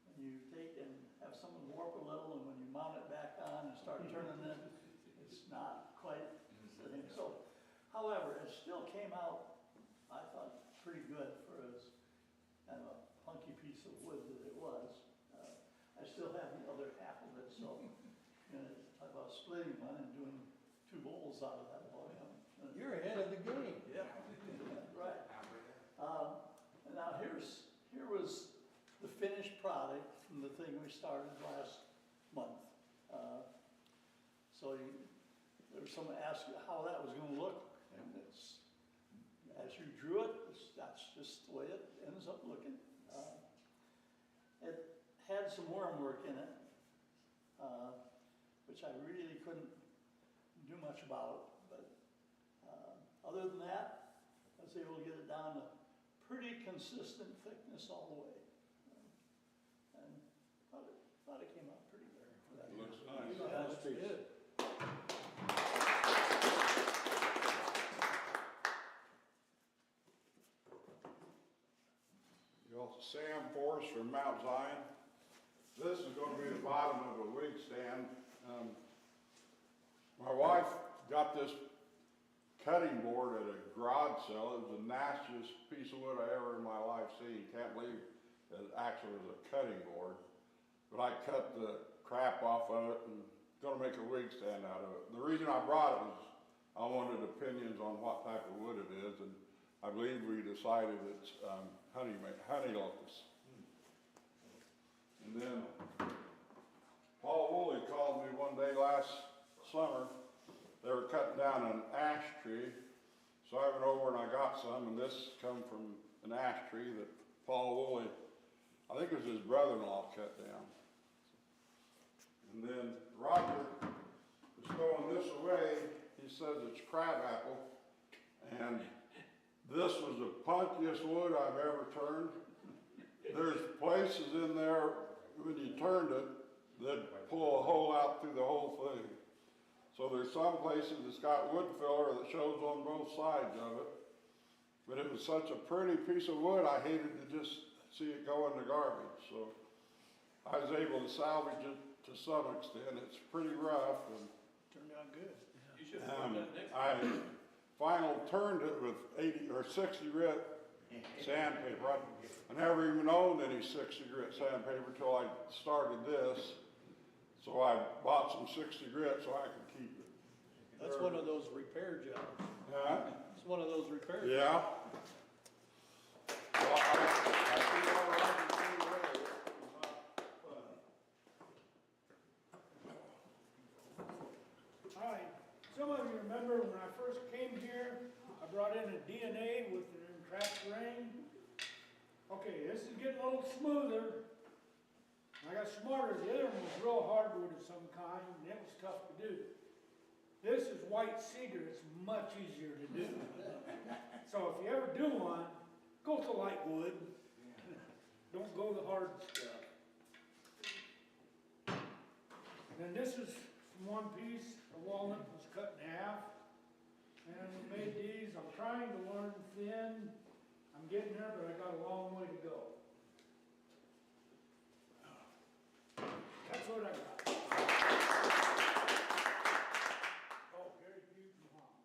when you take and have someone warp a little, and when you mount it back on and start turning it, it's not quite sitting. So, however, it still came out, I thought, pretty good for as kind of a hunky piece of wood that it was. I still have the other half of it, so you know, talk about splitting one and doing two bowls out of that boy. You're ahead of the game. Yeah, right. And now here was the finished product from the thing we started last month. So there was someone asked how that was going to look, and it's, as you drew it, that's just the way it ends up looking. It had some worm work in it, which I really couldn't do much about, but other than that, I was able to get it down to pretty consistent thickness all the way. And thought it came out pretty good for that. Looks nice. Yeah, that's good. You also Sam Forrest from Mount Zion. This is going to be the bottom of a wig stand. My wife got this cutting board at a garage sale. It was the nastiest piece of wood I ever in my life seen. Can't believe it actually was a cutting board. But I cut the crap off of it and going to make a wig stand out of it. The reason I brought it was I wanted opinions on what type of wood it is, and I believe we decided it's honey locust. And then Paul Woolley called me one day last summer. They were cutting down an ash tree, so I went over and I got some, and this come from an ash tree that Paul Woolley, I think it was his brother-in-law, cut down. And then Roger was throwing this away. He says it's crabapple, and this was the punkiest wood I've ever turned. There's places in there, when you turned it, that pull a hole out through the whole thing. So there's some places it's got wood filler that shows on both sides of it. But it was such a pretty piece of wood, I hated to just see it go in the garbage. So I was able to salvage it to some extent. It's pretty rough. And Turned out good. You should have done that next I final turned it with 80 or 60 grit sandpaper. I never even owned any 60 grit sandpaper till I started this. So I bought some 60 grit so I could keep it. That's one of those repair jobs. Huh? It's one of those repair jobs. Yeah. Well, I see all right and see away. It was not fun. All right, some of you remember when I first came here, I brought in a DNA with an entrapped ring. Okay, this is getting a little smoother. I got smarter, the other one was real hardwood of some kind, and it was tough to do. This is white cedar, it's much easier to do. So if you ever do one, go to light wood, don't go the hard stuff. And then this is one piece, the walnut was cut in half, and we made these. I'm trying to learn thin, I'm getting there, but I got a long way to go. That's what I got. Oh, very few from home.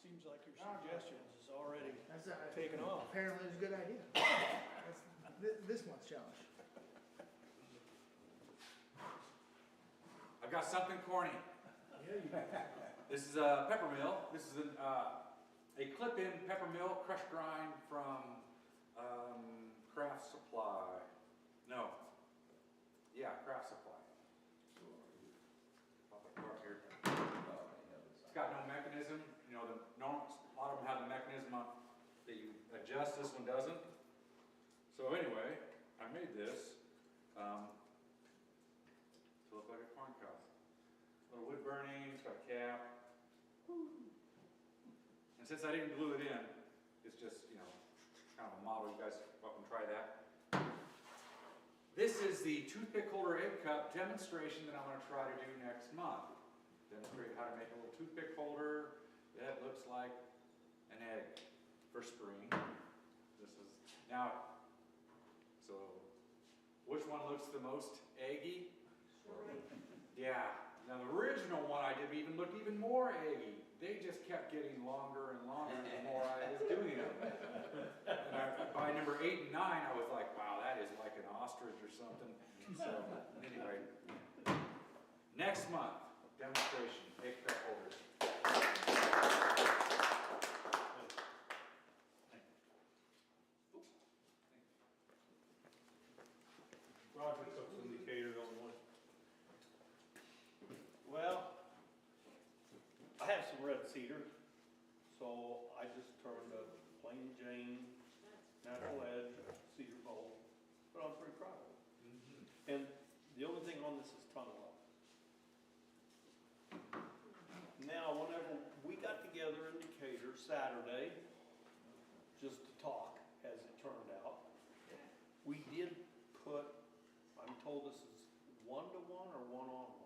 Seems like your suggestions is already That's taken off. apparently it's a good idea. This month's challenge. I've got something corny. Yeah, you This is a pepper mill. This is a clip-in pepper mill crush grind from Craft Supply. No. Yeah, Craft Supply. Pop it apart here. It's got no mechanism. You know, a lot of them have the mechanism that you adjust. This one doesn't. So anyway, I made this to look like a corn cob. Little wood burning, it's got a cap. And since I didn't glue it in, it's just, you know, kind of a model. You guys welcome to try that. This is the toothpick holder egg cup demonstration that I'm going to try to do next month. Demonstrate how to make a little toothpick holder that looks like an egg for spring. This is, now, so which one looks the most eggy? Yeah. Now the original one I did looked even more eggy. They just kept getting longer and longer the more I was doing them. And by number 8 and 9, I was like, wow, that is like an ostrich or something. So anyway, next month, demonstration, egg cup holders. Roger took some Decatur on one. Well, I have some red cedar, so I just turned a plain Jane natural edge cedar bowl, but I'm pretty proud of it. And the only thing on this is tongue lock. Now, whenever we got together in Decatur Saturday, just to talk, as it turned out, we did put, I'm told this is 1-to-1 or 1-on-1.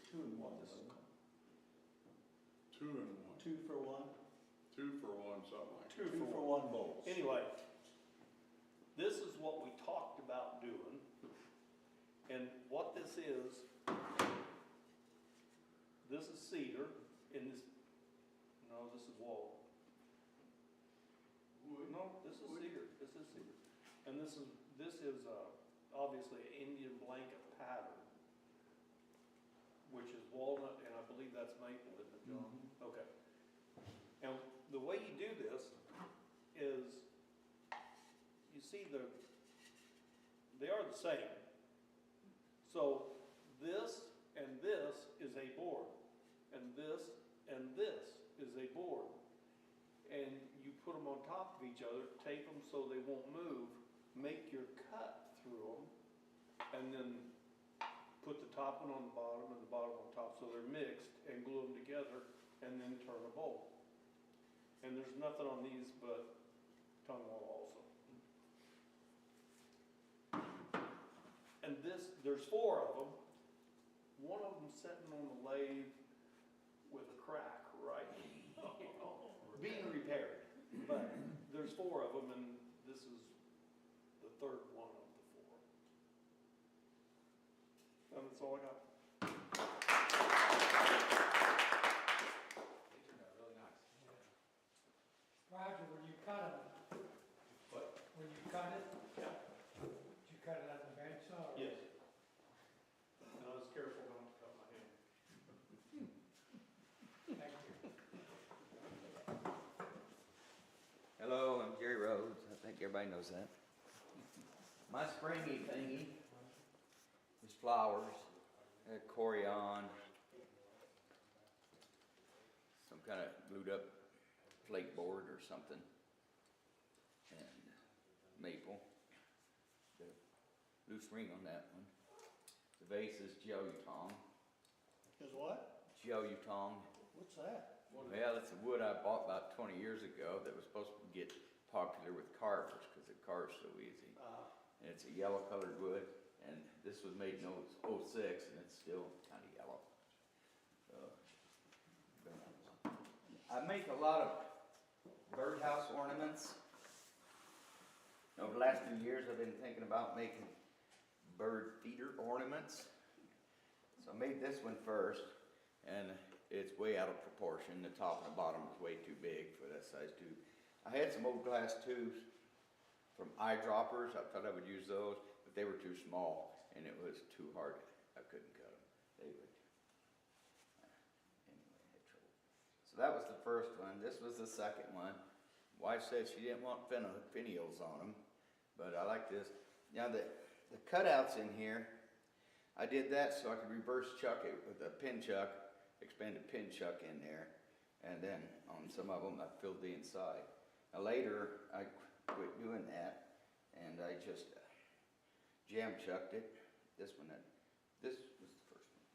Two and one. This is called. 2 and 1. 2 for 1? 2 for 1, something like that. 2 for 1 bowls. Anyway, this is what we talked about doing, and what this is cedar, and this, no, this is walnut. Wood. No, this is cedar, and this is obviously an Indian blanket pattern, which is walnut, and I believe that's maple, isn't it, John? Okay. And the way you do this is, you see they are the same. So this and this is a board, and this is a board. And you put them on top of each other, tape them so they won't move, make your cut through them, and then put the top one on the bottom and the bottom on top so they're mixed, and glue them together, and then turn a bowl. And there's nothing on these but tongue wall also. And there's 4 of them. One of them sitting on the lathe with a crack, right? Being repaired. But there's 4 of them, and this is the 3rd one of the 4. And that's all I got. They turned out really nice. Roger, when you cut it, What? when you cut it, Yeah. did you cut it on the bandsaw? or- Yes. And I was careful not to cut my hand. Thank you. Hello, I'm Jerry Rhodes. I think everybody knows that. My springy thingy is flowers, corian, some kind of glued up flake board or something, and maple. The loose ring on that one. The vase is Geotong. Is what? Geotong. What's that? Well, it's a wood I bought about 20 years ago that was supposed to get popular with carvers because it carves so easy. And it's a yellow colored wood, and this was made in '06, and it's still kind of yellow. So, I make a lot of birdhouse ornaments. Over the last few years, I've been thinking about making bird feeder ornaments. So I made this one first, and it's way out of proportion. The top and the bottom is way too big for that size tube. I had some old glass tubes from eyedroppers. I thought I would use those, but they were too small, and it was too hard. I couldn't cut them. They would. Anyway, I had trouble. So that was the first one. This was the second one. Wife said she didn't want finials on them, but I like this. Now the cutouts in here, I did that so I could reverse chuck it with a pin chuck, expanded pin chuck in there, and then on some of them I filled the inside. Now later I quit doing that, and I just jam chucked it. This was the first one.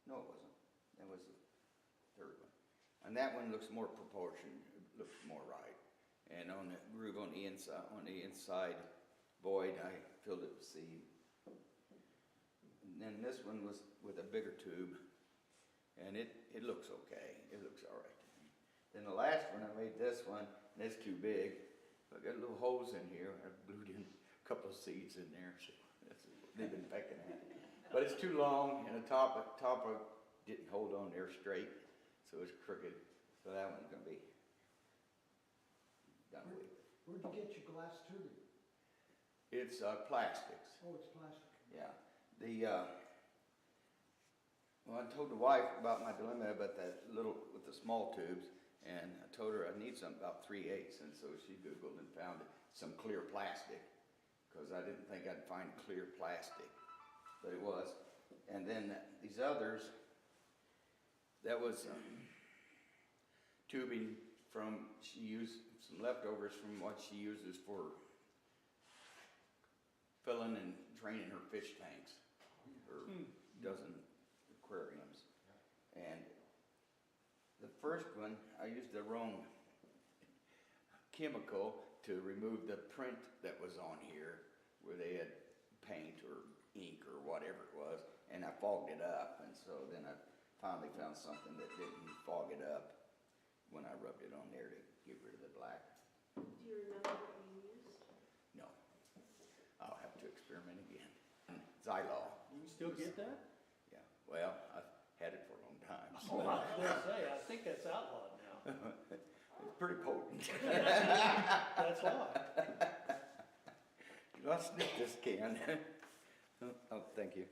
No, it wasn't. That was the third one. And that one looks more proportioned, it looks more right. And on the groove on the inside void, I filled it with seed. And then this one was with a bigger tube, and it looks okay. It looks all right to me. Then the last one, I made this one, and it's too big. I got little holes in here. I glued in a couple of seeds in there, so they've been pecking at it. But it's too long, and the top didn't hold on there straight, so it's crooked. So that one's gonna be done with. Where'd you get your glass tubing? It's plastics. Oh, it's plastic. Yeah. Well, I told the wife about my dilemma about that little, with the small tubes, and I told her I need something about 3/8, and so she Googled and found some clear plastic, because I didn't think I'd find clear plastic, but it was. And then these others, that was tubing from, she used some leftovers from what she uses for filling and draining her fish tanks, her dozen aquariums. And the first one, I used the wrong chemical to remove the print that was on here, where they had paint or ink or whatever it was, and I fogged it up, and so then I finally found something that didn't fog it up when I rubbed it on there to get rid of the black. Do you remember what you used? No. I'll have to experiment again. Xylol. You can still get that? Yeah, well, I've had it for a long time. So. Oh, I was gonna say, I think that's outlawed now. It's pretty potent. That's why. I'll sniff this can. Oh, thank you.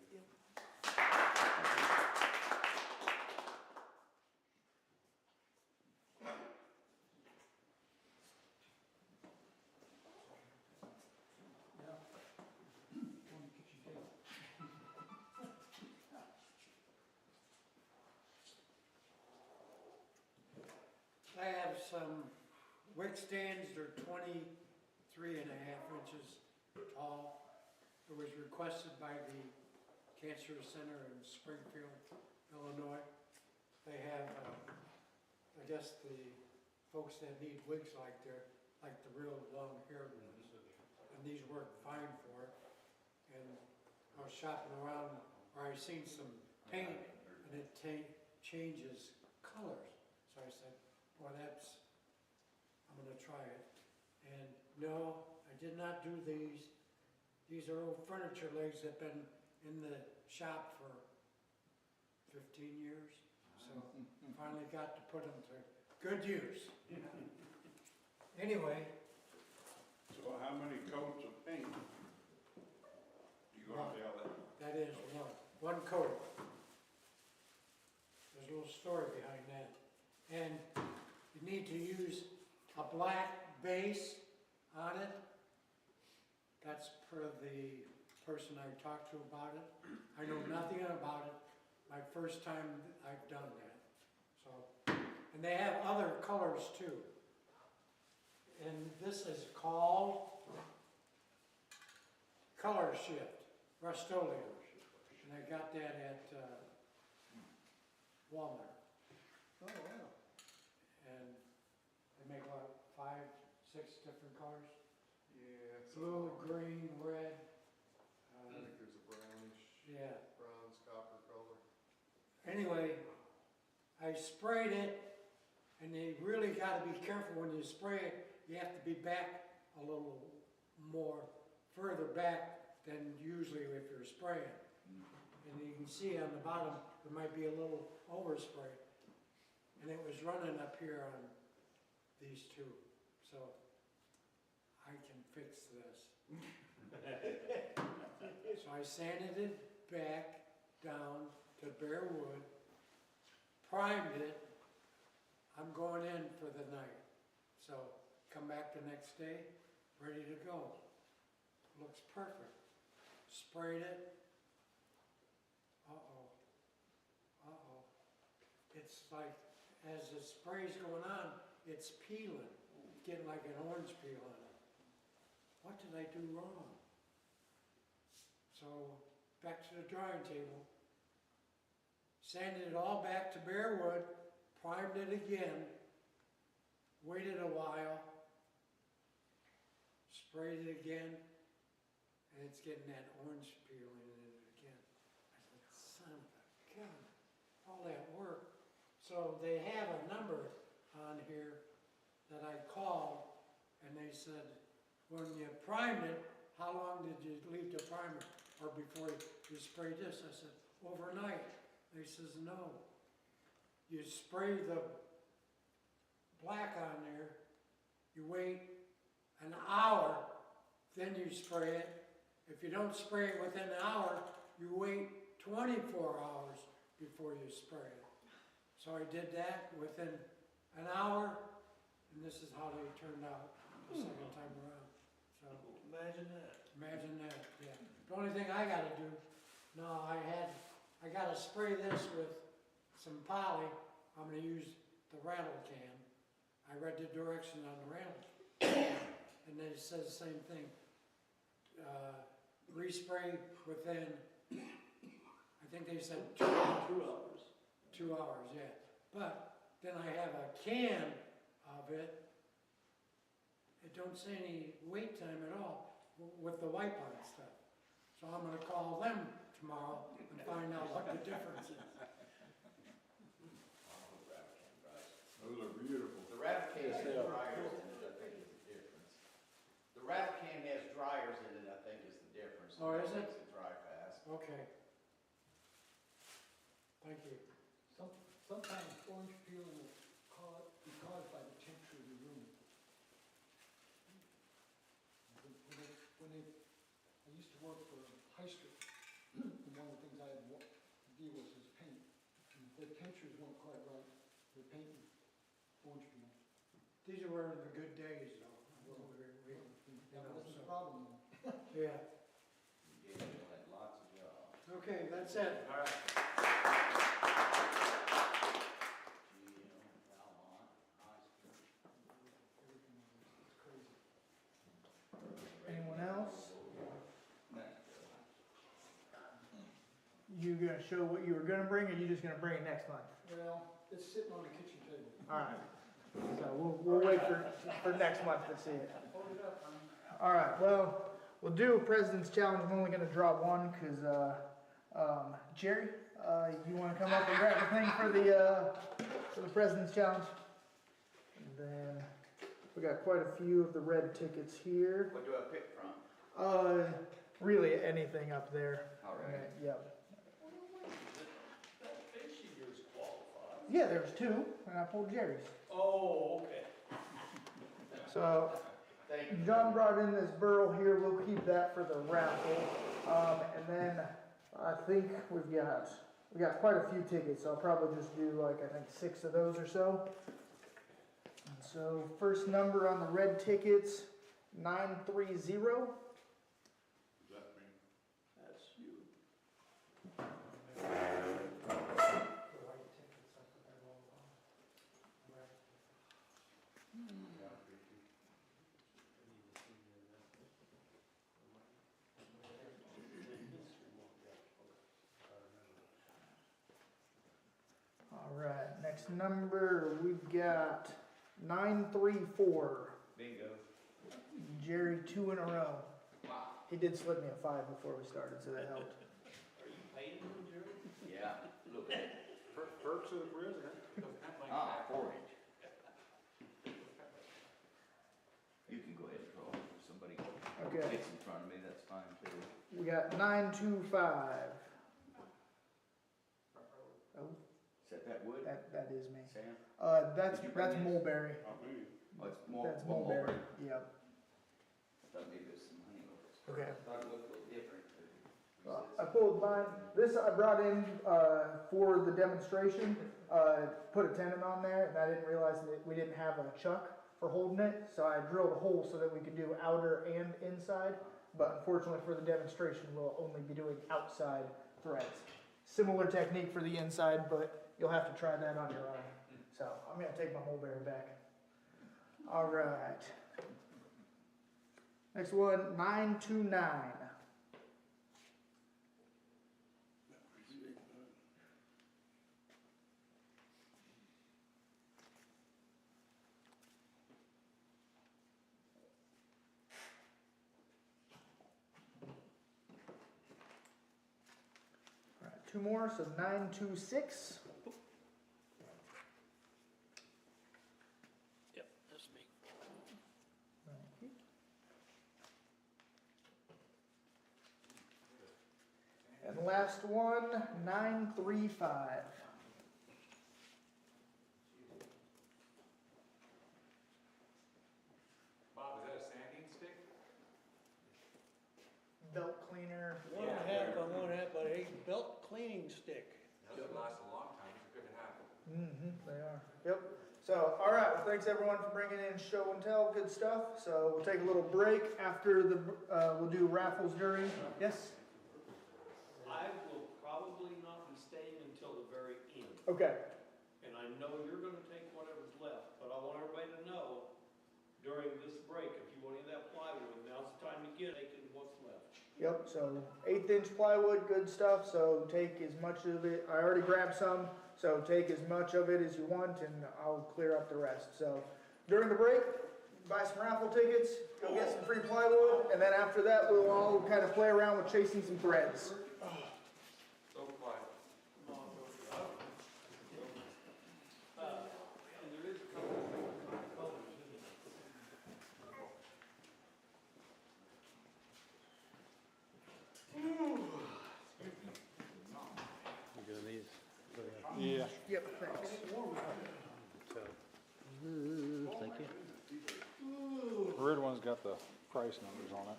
I have some wick stands, they're 23.5 inches tall. It was requested by the Cancer Center in Springfield, Illinois. They have, I guess the folks that need wigs like the real long haired ones. And these work fine for it. And I was shopping around where I seen some paint and it changes colors. So I said, well, I'm gonna try it. And no, I did not do these. These are old furniture legs that have been in the shop for 15 years. So finally got to put them to good use. Anyway. So how many coats of paint you gonna be able to? That is one coat. There's a little story behind that. And you need to use a black base on it. That's per the person I talked to about it. I know nothing about it. My first time I've done that. So, and they have other colors too. And this is called color shift, Rust-Oleum. And I got that at Walmart. Oh, wow. And they make what, 5, 6 different colors? Yeah. Blue, green, red. I think there's a brownish, Yeah. bronze, copper color. Anyway, I sprayed it, and you really gotta be careful when you spray it. You have to be back a little more, further back than usually if you're spraying. And you can see on the bottom, there might be a little overspray. And it was running up here on these two, so I can fix this. So I sanded it back down to bare wood, primed it. I'm going in for the night. So come back the next day, ready to go. Looks perfect. Sprayed it. Uh-oh. Uh-oh. It's like, as the spray's going on, it's peeling. It's getting like an orange peel on it. What did I do wrong? So, back to the drawing table. Sanded it all back to bare wood, primed it again, waited a while, sprayed it again, and it's getting that orange peel in it again. I said, son of a gun, all that work. So they have a number on here that I called, and they said, when you primed it, how long did you leave the primer, or before you sprayed this? I said, overnight. They says, no. You spray the black on there, you wait an hour, then you spray it. If you don't spray it within an hour, you wait 24 hours before you spray it. So I did that within an hour, and this is how they turned out the second time around. So Imagine that. imagine that, yeah. The only thing I gotta do, no, I gotta spray this with some poly. I'm gonna use the rattle can. I read the direction on the rattle can, and then it says the same thing. Respray within, I think they said 2 hours. 2 hours, yeah. But then I have a can of it. It don't say any wait time at all with the wipe on stuff. So I'm gonna call them tomorrow and find out what the difference is. Those are beautiful. The rattle can has dryers in it, I think is the difference. The rattle can has dryers in it, I think is the difference. Oh, is it? Makes it dry fast. Okay. Thank you. Sometimes orange peel will be caused by the temperature of the room. I used to work for High Street, and one of the things I had to deal with was paint. And if the temperatures weren't quite right, the paint would orange peel. These were the good days though. That wasn't the problem then. Yeah. You had lots of jobs. Okay, that's it. All right. Anyone else? You gonna show what you were gonna bring, or you just gonna bring it next month? Well, it's sitting on the kitchen table. All right. So we'll wait for next month to see it. Hold it up, honey. All right. Well, we'll do a President's Challenge. I'm only gonna draw one because Jerry, you want to come up and grab the thing for the President's Challenge? And then we got quite a few of the red tickets here. What do I pick from? Really anything up there. All right. Yeah. That fish of yours qualifies. Yeah, there's two, and I pulled Jerry's. Oh, okay. So Thank you. John brought in this burl here. We'll keep that for the raffle. And then I think we got quite a few tickets. So I'll probably just do like I think 6 of those or so. And so first number on the red tickets, 930. Does that mean? That's you. Next number, we've got 934. Bingo. Jerry, 2 in a row. Wow. He did slip me a 5 before we started, so that helped. Are you paying them, Jerry? Yeah, a little bit. Perks of the president. Ah, 4-inch. You can go ahead and draw. If somebody Okay. gets in front of me, that's fine too. We got 925. Oh, Is that wood, that is me. Sam? That's Did you bring this? mulberry. Not me. Oh, it's more, That's more mulberry. mulberry. Yep. Thought maybe there's some honey over it. Okay. Thought it looked a little different. I pulled mine. This I brought in for the demonstration. Put a tenon on there, and I didn't realize that we didn't have a chuck for holding it, so I drilled a hole so that we could do outer and inside. But unfortunately for the demonstration, we'll only be doing outside threads. Similar technique for the inside, but you'll have to try that on your own. So I'm gonna take my mulberry back. All right. Next one, 929. All right, 2 more, so 926. Yep, that's me. And the last one, 935. Bob, is that a sanding stick? Belt cleaner. 1.5 by 1.5 by 8 belt cleaning stick. Those would last a long time, it's good to have. They are. Yep. So, all right. Well, thanks everyone for bringing in show and tell. Good stuff. So we'll take a little break after the. We'll do raffles during. Yes. I will probably not be staying until the very end. Okay. And I know you're gonna take whatever's left, but I want everybody to know during this break, if you want any of that plywood, now's the time to get it, and what's left. Yep. So 1/8 inch plywood, good stuff. So take as much of it. I already grabbed some. So take as much of it as you want, and I'll clear up the rest. So during the break, buy some raffle tickets, go get some free plywood, and then after that, we'll all kind of play around with chasing some threads. So quiet. And there is a couple of different colors, isn't there? Yeah. Yep. Thanks. Thank you. The red one's got the price numbers on it.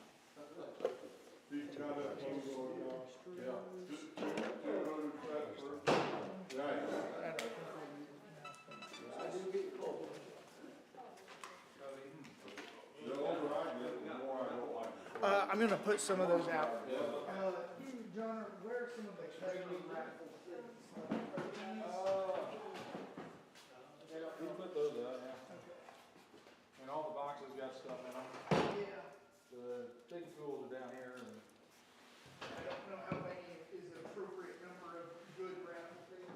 Just 200 thread first. Right. The older I get, the more I don't like it. I'm gonna put some of those out. John, where are some of the Kegley raffle things? We put those out, yeah. And all the boxes got stuff in them. Yeah. The big tools are down here and I don't know how many is an appropriate number of good raffle things.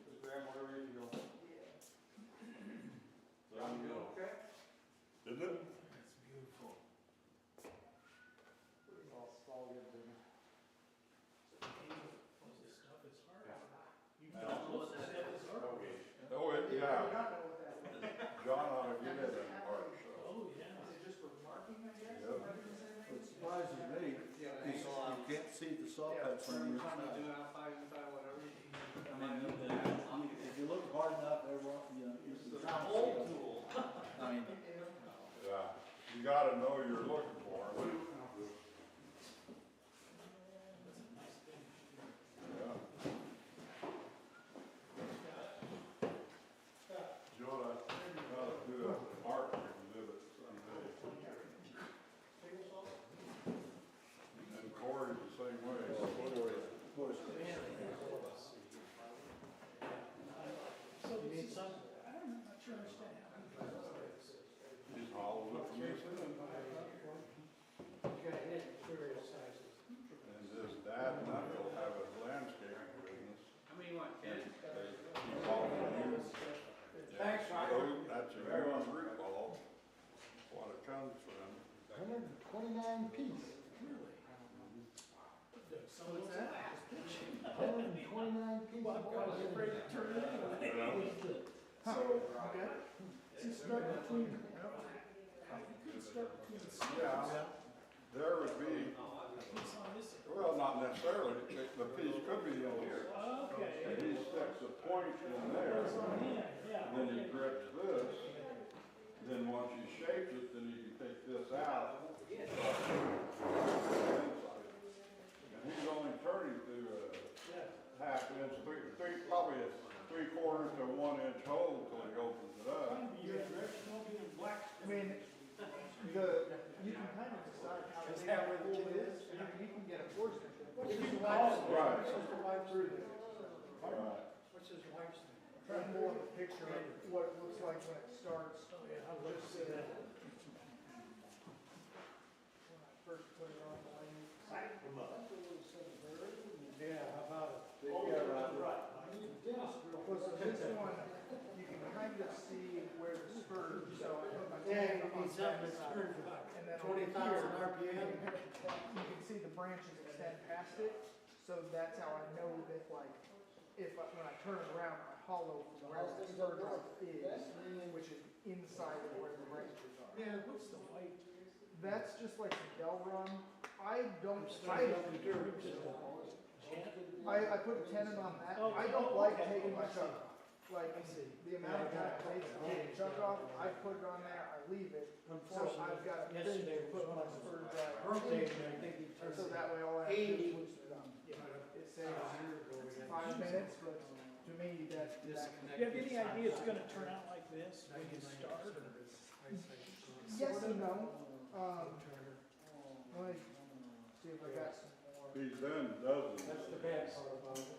just grab whatever you feel. Okay? Isn't it? It's beautiful. All good to me. This stuff is hard. You Yeah. don't know what that is. Oh, it, I yeah. do not know what that is. John ought to get it in March, so. Oh, yeah. Is it just for marking, I guess? Yep. Marking is anything? What surprises me is you can't see the saw cuts on your side. I mean, if you look hard enough, everyone, you know, you can kind of see them. Tool. I mean, Yeah, you gotta know you're looking for them. Yeah. John, I gotta do a art exhibit someday. And Corey's the same way. So you need some? I'm not sure I understand. He's hollowed it for me 129 piece. So what's that? 129 piece. Well, I'm kind of afraid to turn it anyway. Huh, okay. You start between, You could start between the seams. Yeah, there would be, Piece on this end. well, not necessarily, the piece could be in here. Okay. And he sticks a point in there, It's on in, yeah. then he grips this, then once he shapes it, then you can take this out. And he's only turning to a half inch, probably a 3/4 to 1 inch hole till he opens it up. Your direction will be in black. I mean, you can kind of decide how Is big that the where the pool kid is. You can get a force measure. If you Right. Supposed to wipe through this. Right. What's his wife's name? Try to pull up a picture of what it looks like when it starts. Oh, yeah, I'd like to see that. When I first put it on the line. Yeah, how about it? Well, so this one, you can kind of see where the spurs, so I put my tag on He's up, that it's side. turned And then over 20,000 here, RPM. you can see the branches extend past it, so that's how I know that, like, when I turn it around, I hollow from where the spur drive is, which is inside of where the branches are. Yeah, what's the white? That's just like some Delron. I don't, I put a tenon on that. Oh, I don't oh, like okay. taking my chuck off. Like, I see. the amount of time it takes to take the chuck off, I put it on there, I leave it. So I've got a thing Yesterday to was put my one of spur his drive birthday, into. and I think he turned. So that way all I have to do is 80. loosen it up. It saves 5 minutes, but to me, that. Do you have any idea it's gonna turn out like this when you start? or- Yes and no. Let me see if I got some more. He's done dozens. That's the bad part about it.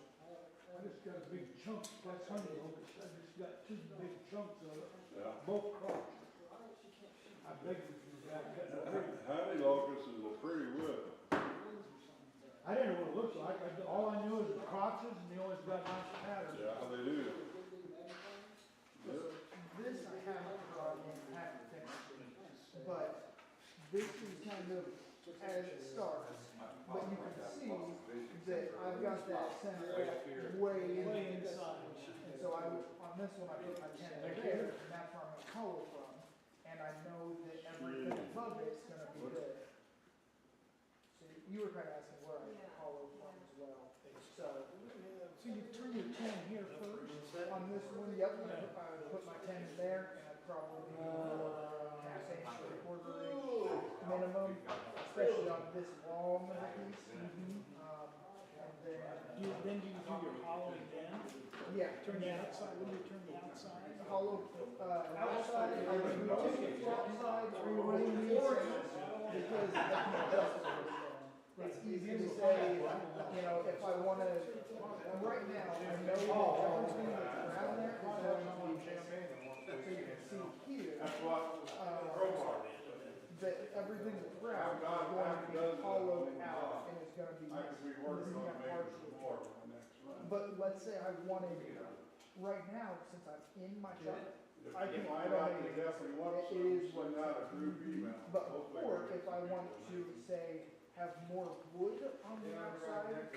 I just got a big chunk, that's honey locust, I just got 2 big chunks of it, Yeah. both crops. I beg you, Honey locust is a pretty wood. I didn't know what it looked like, all I knew is the crotches and they always got nice patterns. Yeah, they do. Yep. This I haven't brought in, haven't finished, but this is kind of as it starts. But you can see that I've got that center way inside. And so on this one, I put my tenon there, and that's where I'm gonna hollow from. And I know that everything above it's gonna be there. So you were kind of asking where I hollow from as well. So you turn your tenon here first? On this one, yep, I put my tenon there, and I'd probably be half inch to a quarter inch minimum, especially on this long of a piece. And Then do you do your hollowing then? yeah, Turn the outside, when do you turn the outside? hollow, outside, I would do the flop side, when you need to, because it's easy to say, you know, if I wanna, right now, I know that everything that's around there is going to be so you can see here, That's what crowbar is. that everything that's around is going to be hollowed out and is gonna be I could be working on making partially. some more for the next one. But let's say I wanted, right now, since I'm in my shop, If I you can find out you automate it. definitely want It some, is what send out a group email. But Hopefully or we'll if I want to say, have more wood on the outside,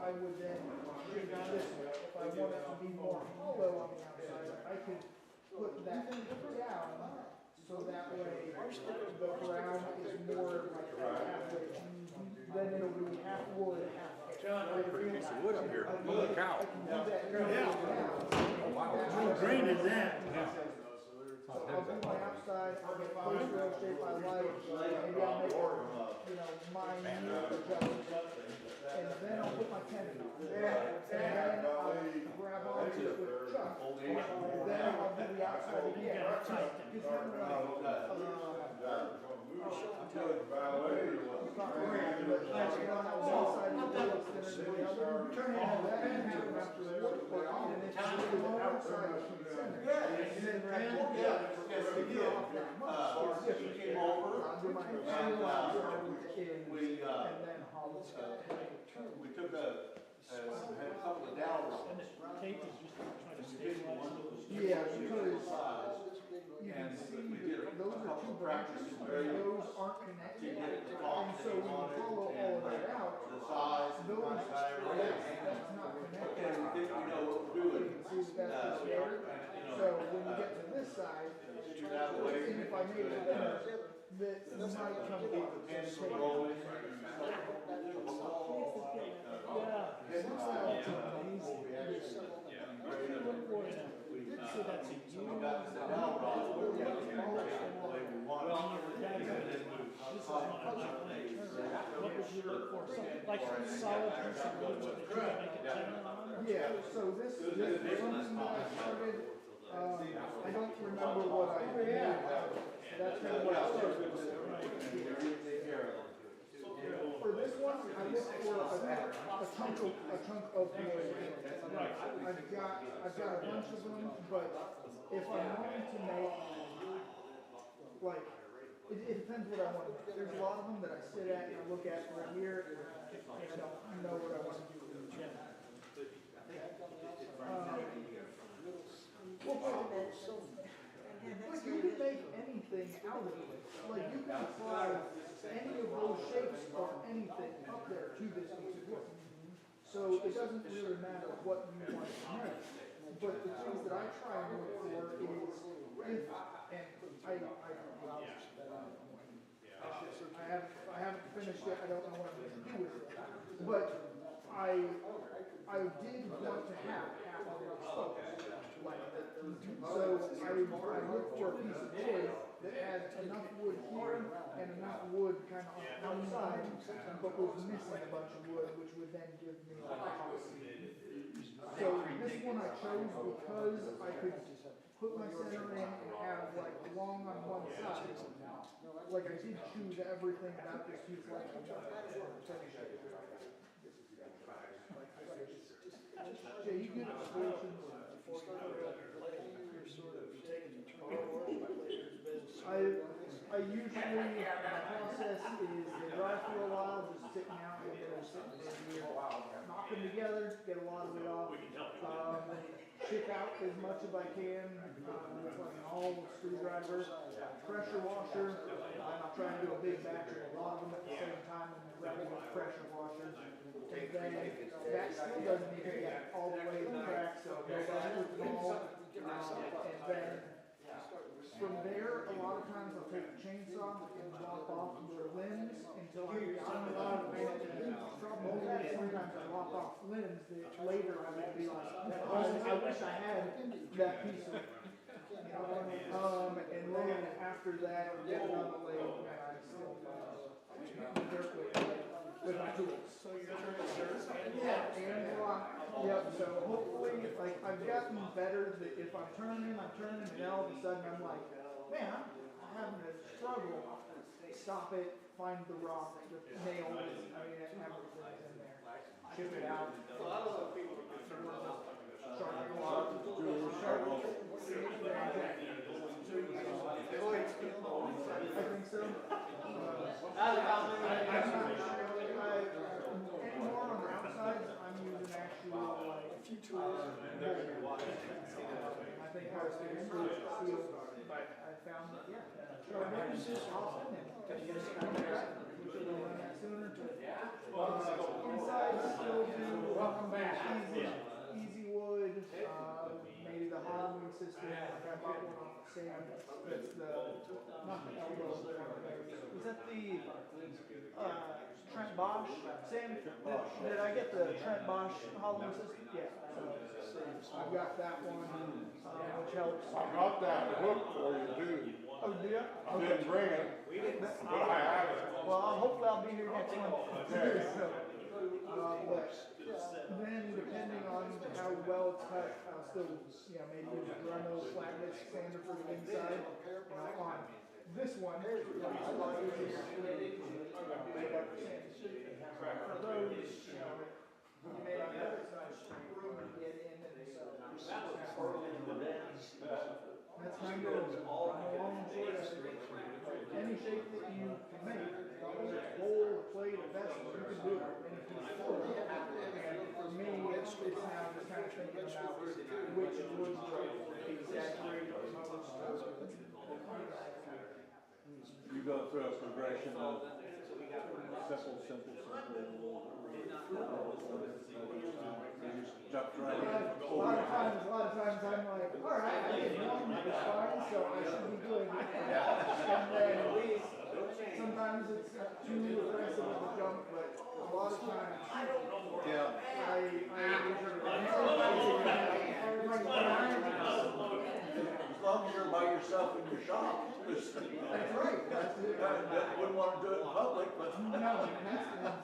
I would then do it this way. If I want it to be more hollow on the outside, I could put that down, so that way the ground is more like halfway. Then it'll be half wood, half hay. John, how you feeling? Piece of wood up here. Holy cow. I can do that now. Wow. Green is that? So I'll do my outside, I'll get first rail shape I like, maybe I'll make, minute adjustments. And then I'll put my tenon on. And then I'll grab onto it with chuck. And then I'll do the outside again. Because then when I, Ballet. We took had a couple of dowels. Tape is just trying to stabilize those. yeah, because you can see that those are two branches, those aren't connected, and so when you follow all of that out, The size, those, that's not connected. you know what we're doing. See, that's just there. So when you get to this side, Shoot out the way. and if I made it thinner, that might come Keep the pencil rolling. So that's a We got the valve off, we got the way we want it. What would you look for? Something like solid piece of wood that you can make a tenon on? yeah, so this is something that I started, I don't remember what I did. That's kind of what I started with. For this one, I looked for a chunk of wood. I've got a bunch of them, but if I'm wanting to make, like, it depends what I want to make. There's a lot of them that I sit at and I look at right here, and I don't know what I want to do with them. Like you can make anything out of it. Like you can apply any of those shapes or anything up there to this piece of wood. So it doesn't really matter what you want to make. But the things that I try and look for is if, and I haven't finished yet, I don't know what I'm going to do with it. But I did want to have half of it exposed. So I looked for a piece of wood that had enough wood here and enough wood kind of on the outside, but was missing a bunch of wood, which would then give me a house. So this one I chose because I could put my center in and have like long on one side. Like I did choose everything about this piece like Jay, you get solutions. I usually, my process is they dry for a while, just sitting out, and they're sitting for a year. Knock them together, get a lot of it off. Ship out as much as I can with like an all screwdriver. Pressure washer, I'm trying to do a big batch of a lot of them at the same time and regular pressure washer. And then that still doesn't even get all the way to the crack, so go back with the ball. And then from there, a lot of times I'll take a chainsaw and lop off the limbs until I got a lot of it. Sometimes I lop off limbs that later I will be like, I wish I had that piece of, and then after that, I get it on the lathe and I still work with my tools. So you're turning shirts and Yeah, and yep, so hopefully, like, I've gotten better that if I'm turning, and all of a sudden I'm like, man, I'm having a struggle. Stop it, find the rock, the nail, everything's in there. Chip it out. A lot of people are concerned about Sharpen the rock. I think so. I'm not sure. Anymore on the outsides, I'm using actual, like, a few tools. I think I was doing steel, but I found that, maybe it's just often, and we should have done that sooner. Inside, still do easy wood, maybe the hollowing system, like I bought one off of Sam, that's not the elbow. Was that the, Trent Bosch? Sam, did I get the Trent Bosch hollowing system? Yeah. So I've got that one, which helps. I got that hook for you too. Oh, do you? I didn't bring it, but I have it. Well, hopefully I'll be here next month. Okay. But then depending on how well it's cut, I'll still, maybe use a Dremel flat disc sander for the inside. On this one, for those, you may not have as much room to get in, and so that's kind of the long and short of it. Any shape that you can make, whether it's bowl, a plate, a vessel, you can do it with any piece of wood. And for me, it's now just kind of thinking about which wood to exaggerate the most. You got go through a progression of simple, jump right in. A lot of times I'm like, all right, I did one, it's fine, so I should be good. And then sometimes it's too aggressive of a jump, but a lot of times Yeah. As long as you're by yourself in your shop. That's right. Wouldn't want to do it in public, but. No,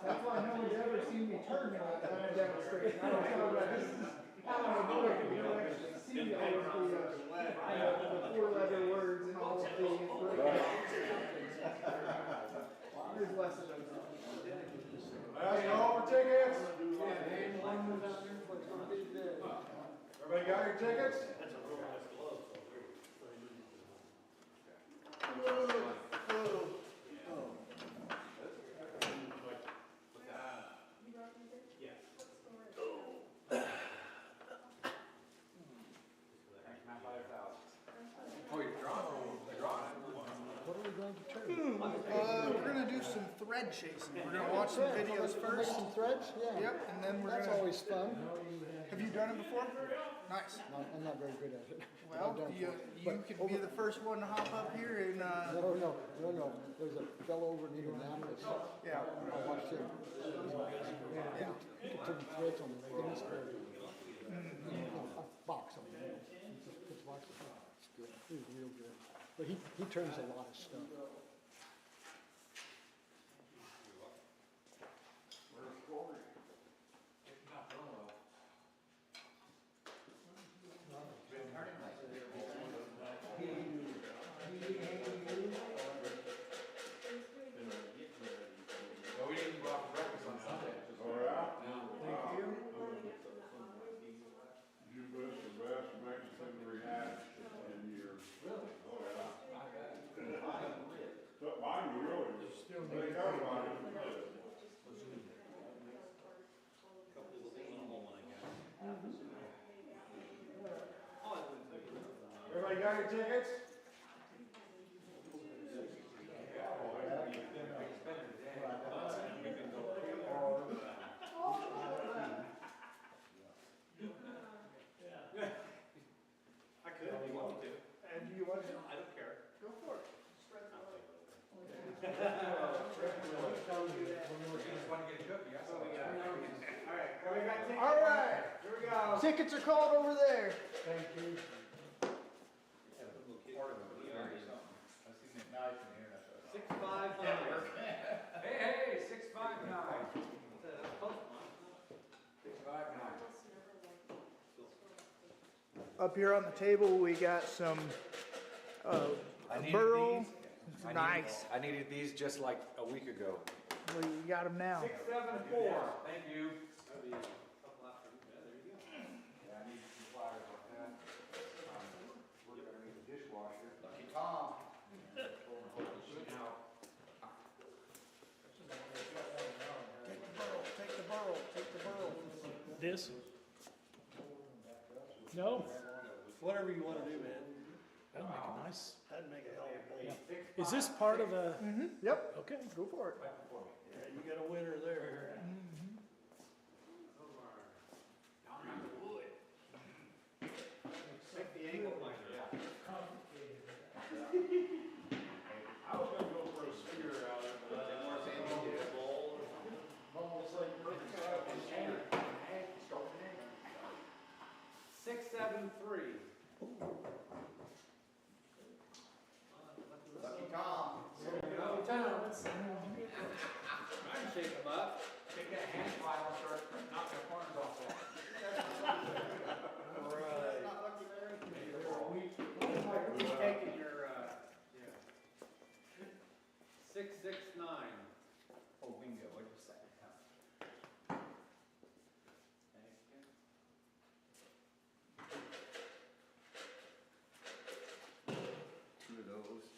that's why no one's ever seen me turn at a demonstration. I don't know about this is how I do it, you don't actually see all of the four-letter words and all of the information. There's less of those. Let's go over tickets. Everybody got your tickets? We're gonna do some thread chasing. We're gonna watch some videos first. Some threads, yeah. Yep, and then we're That's gonna. always fun. Have you done it before? Nice. I'm not very good at it. Well, I've done you it. could be the first one to hop up here and No. There's a fellow over in Indianapolis. yeah. I watched him. Yeah. He could turn threads on the things for a box on it. He just puts boxes on it. It's good. He's real good. But he turns a lot of stuff. Everybody got your tickets? I could if you want me to. And do you want to? I don't care. Go for it. You just want to get a cookie, that's all we got. Alright, everybody got tickets? All right. Here we go. Tickets are called over there. Thank you. Six, five, nine. Hey, 659. 659. Up here on the table, we got some burl. Nice. I needed these just like a week ago. Well, you got them now. 674. Thank you. Yeah, I need some pliers like that. We're gonna need a dishwasher. Lucky Tom. Take the burl. This? No? Whatever you wanna do, man. That'd make a nice, that'd make a hell of a bowl. Is this part of a? Yep. Okay. Go for it. Yeah, you got a winner there. Make the angle like that. I was gonna go for a spear out of it, but I didn't want to say anything. Almost like perfect size. 673. Lucky Tom. Go Tom. I'm shaking them up. Take that hand file and start knocking the corners off that. Right. Not lucky, Larry. Who's taking your, yeah. 669. Oh, bingo, wait a second.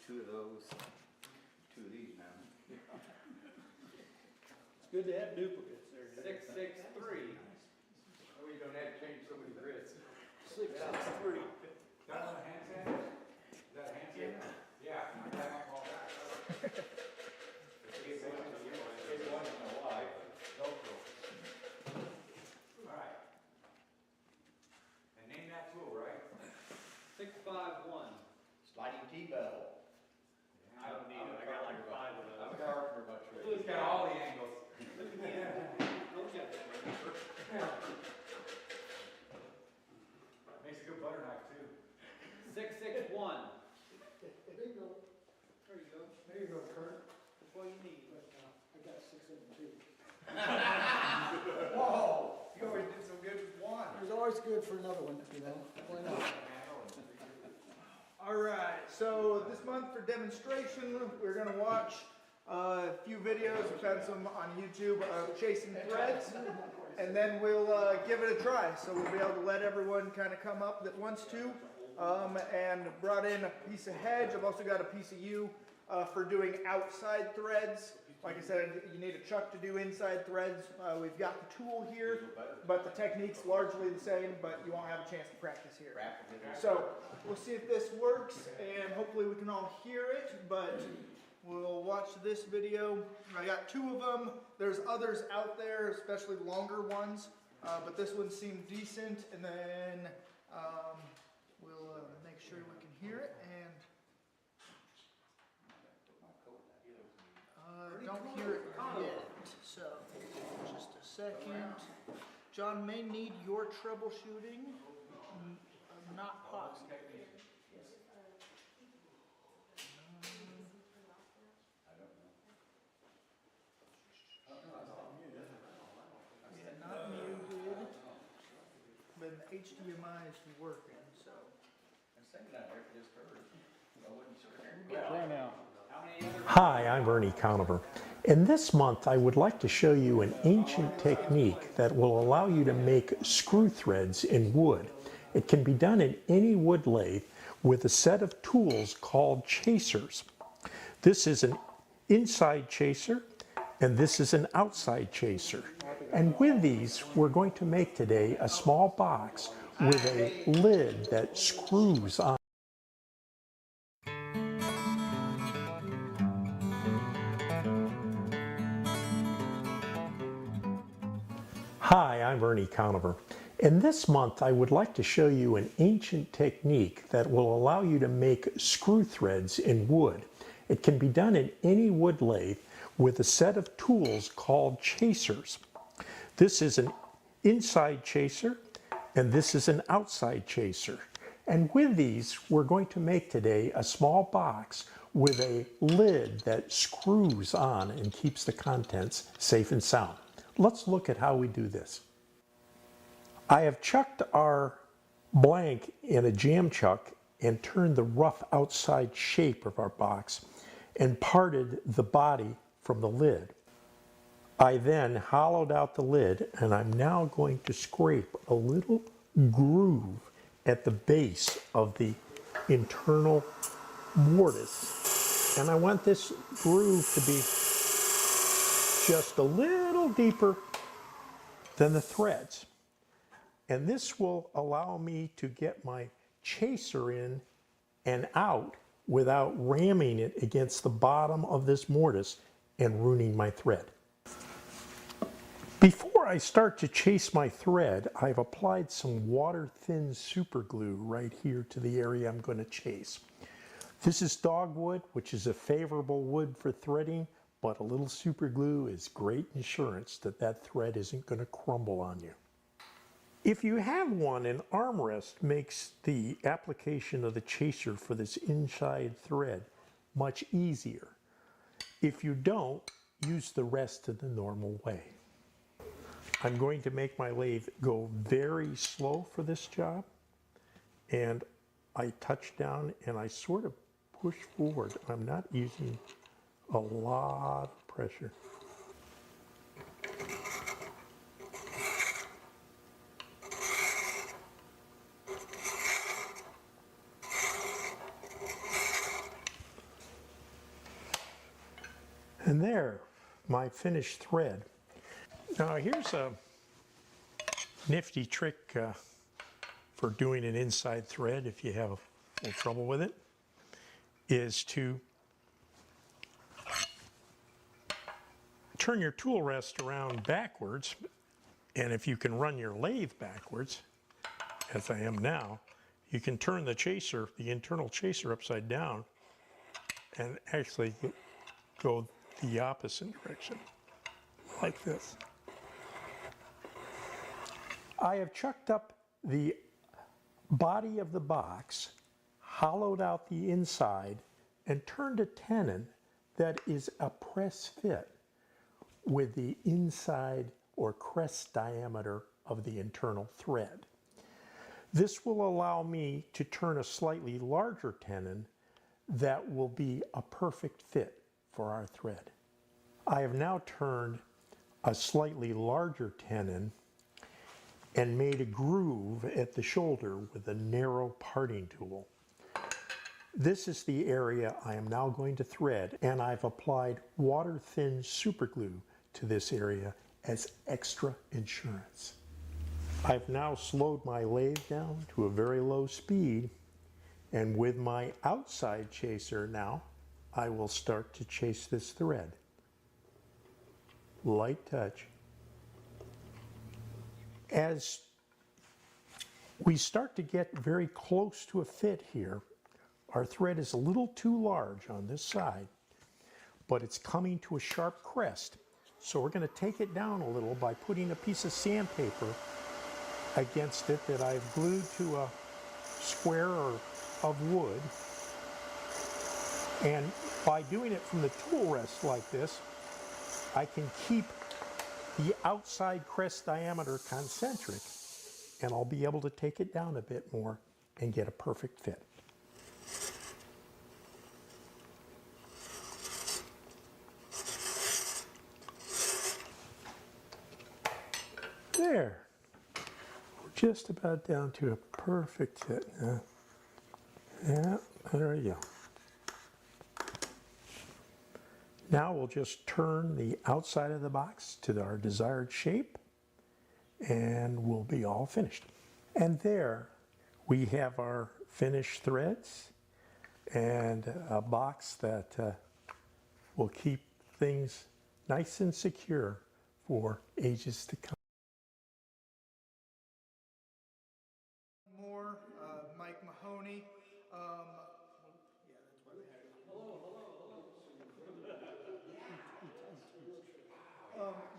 Two of those, two of these now. It's good to have duplicates there. 663. Oh, you don't have to change so many grids. 663. Got a hand sand? Is that a hand sand? Yeah. I got my ball back. need metal. I don't need it, I got like 5 of those. I'm a carpenter by trade. He's got all the angles. Makes a good butter knife too. 661. Bingo. There you go. There you go, Kurt. That's all you need. But, I got 6 of them too. Whoa, you always did so good with one. It's always good for another one, you know, why not? All right, so this month for demonstration, we're gonna watch a few videos. We found some on YouTube of chasing threads, and then we'll give it a try. So we'll be able to let everyone kind of come up that wants to, and brought in a piece of hedge. I've also got a piece of U for doing outside threads. Like I said, you need a chuck to do inside threads. We've got the tool here, but the technique's largely the same, but you won't have a chance to practice here. So we'll see if this works, and hopefully we can all hear it, but we'll watch this video. I got 2 of them. There's others out there, especially longer ones, but this one seemed decent, and then we'll make sure we can hear it, and don't hear it yet, so just a second. John may need your troubleshooting. I'm not positive. Yeah, not muted, but the HDMI is working, so. Hi, I'm Ernie Conover, and this month I would like to show you an ancient technique that will allow you to make screw threads in wood. It can be done in any wood lathe with a set of tools called chasers. This is an inside chaser, and this is an outside chaser. And with these, we're going to make today a small box with a lid that screws on. Hi, I'm Ernie Conover, and this month I would like to show you an ancient technique that will allow you to make screw threads in wood. It can be done in any wood lathe with a set of tools called chasers. This is an inside chaser, and this is an outside chaser. And with these, we're going to make today a small box with a lid that screws on and keeps the contents safe and sound. Let's look at how we do this. I have chucked our blank in a jam chuck and turned the rough outside shape of our box and parted the body from the lid. I then hollowed out the lid, and I'm now going to scrape a little groove at the base of the internal mortise. And I want this groove to be just a little deeper than the threads. And this will allow me to get my chaser in and out without ramming it against the bottom of this mortise and ruining my thread. Before I start to chase my thread, I've applied some water-thin super glue right here to the area I'm going to chase. This is dogwood, which is a favorable wood for threading, but a little super glue is great insurance that that thread isn't going to crumble on you. If you have one, an armrest makes the application of the chaser for this inside thread much easier. If you don't, use the rest in the normal way. I'm going to make my lathe go very slow for this job, and I touch down and I sort of push forward. I'm not using a lot of pressure. And there, my finished thread. Now here's a nifty trick for doing an inside thread if you have a little trouble with it, is to turn your tool rest around backwards, and if you can run your lathe backwards, as I am now, you can turn the chaser, the internal chaser, upside down, and actually go the opposite direction, like this. I have chucked up the body of the box, hollowed out the inside, and turned a tenon that is a press fit with the inside or crest diameter of the internal thread. This will allow me to turn a slightly larger tenon that will be a perfect fit for our thread. I have now turned a slightly larger tenon and made a groove at the shoulder with a narrow parting tool. This is the area I am now going to thread, and I've applied water-thin superglue to this area as extra insurance. I've now slowed my lathe down to a very low speed, and with my outside chaser now, I will start to chase this thread. Light touch. As we start to get very close to a fit here, our thread is a little too large on this side, but it's coming to a sharp crest. So we're going to take it down a little by putting a piece of sandpaper against it that I've glued to a square of wood. And by doing it from the tool rest like this, I can keep the outside crest diameter concentric, and I'll be able to take it down a bit more and get a perfect fit. There. We're just about down to a perfect fit. Yeah, there we go. Now we'll just turn the outside of the box to our desired shape, and we'll be all finished. And there we have our finished threads and a box that will keep things nice and secure for ages to come. More, Mike Mahoney.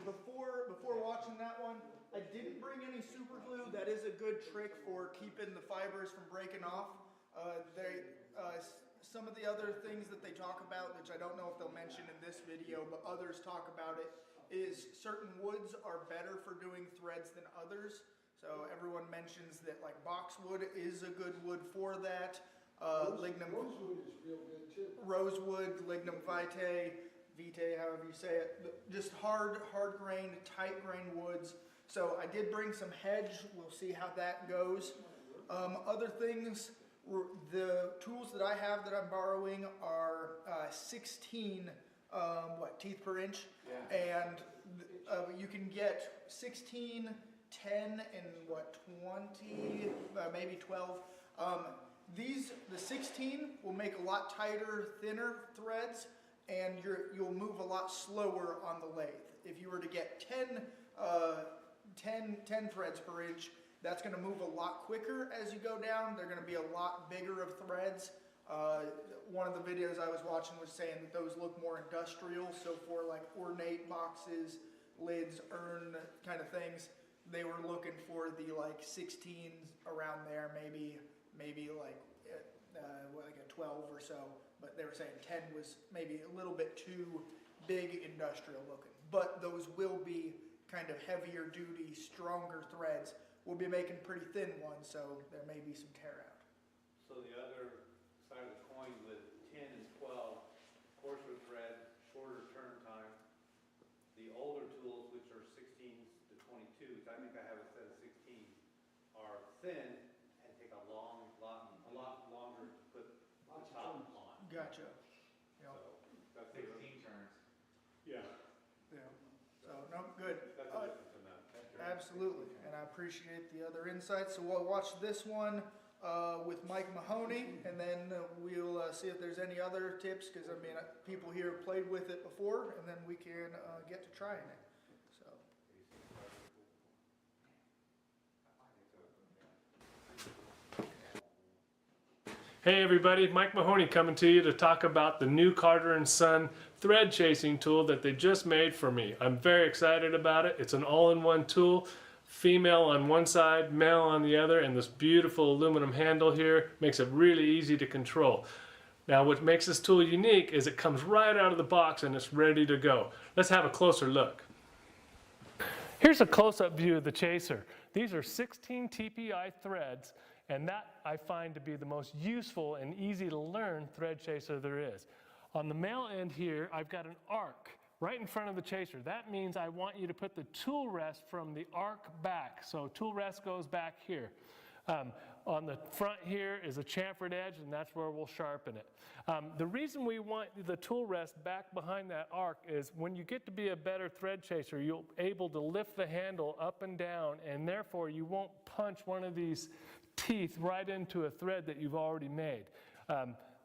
Before watching that one, I didn't bring any super glue. That is a good trick for keeping the fibers from breaking off. Some of the other things that they talk about, which I don't know if they'll mention in this video, but others talk about it, is certain woods are better for doing threads than others. So everyone mentions that like boxwood is a good wood for that. Lignum. Rosewood is real good too. Rosewood, lignum vitae, however you say it. Just hard-grained, tight-grained woods. So I did bring some hedge. We'll see how that goes. Other things, the tools that I have that I'm borrowing are 16 teeth per inch. Yeah. And you can get 16, 10, and 20, maybe 12. The 16 will make a lot tighter, thinner threads, and you'll move a lot slower on the lathe. If you were to get 10 threads per inch, that's going to move a lot quicker as you go down. They're going to be a lot bigger of threads. One of the videos I was watching was saying that those look more industrial, so for like ornate boxes, lids, urn kind of things, they were looking for the like 16s around there, maybe like a 12 or so, but they were saying 10 was maybe a little bit too big industrial looking. But those will be kind of heavier duty, stronger threads. We'll be making pretty thin ones, so there may be some tear out. So the other side of the coin with 10 and 12, coarser thread, shorter turn time. The older tools, which are 16s to 22s, I think I have a set of 16s, are thin and take a lot longer to put the top on. Gotcha. So that's 16 turns. Yeah. Yeah. So no, good. That's a difference in that. Absolutely, and I appreciate the other insights. So we'll watch this one with Mike Mahoney, and then we'll see if there's any other tips, because I mean, people here played with it before, and then we can get to trying it. So. Hey everybody, Mike Mahoney coming to you to talk about the new Carter & Son thread chasing tool that they just made for me. I'm very excited about it. It's an all-in-one tool, female on one side, male on the other, and this beautiful aluminum handle here makes it really easy to control. Now what makes this tool unique is it comes right out of the box and it's ready to go. Let's have a closer look. Here's a close-up view of the chaser. These are 16 TPI threads, and that I find to be the most useful and easy to learn thread chaser there is. On the male end here, I've got an arc right in front of the chaser. That means I want you to put the tool rest from the arc back. So tool rest goes back here. On the front here is a chamfered edge, and that's where we'll sharpen it. The reason we want the tool rest back behind that arc is when you get to be a better thread chaser, you'll be able to lift the handle up and down, and therefore you won't punch one of these teeth right into a thread that you've already made.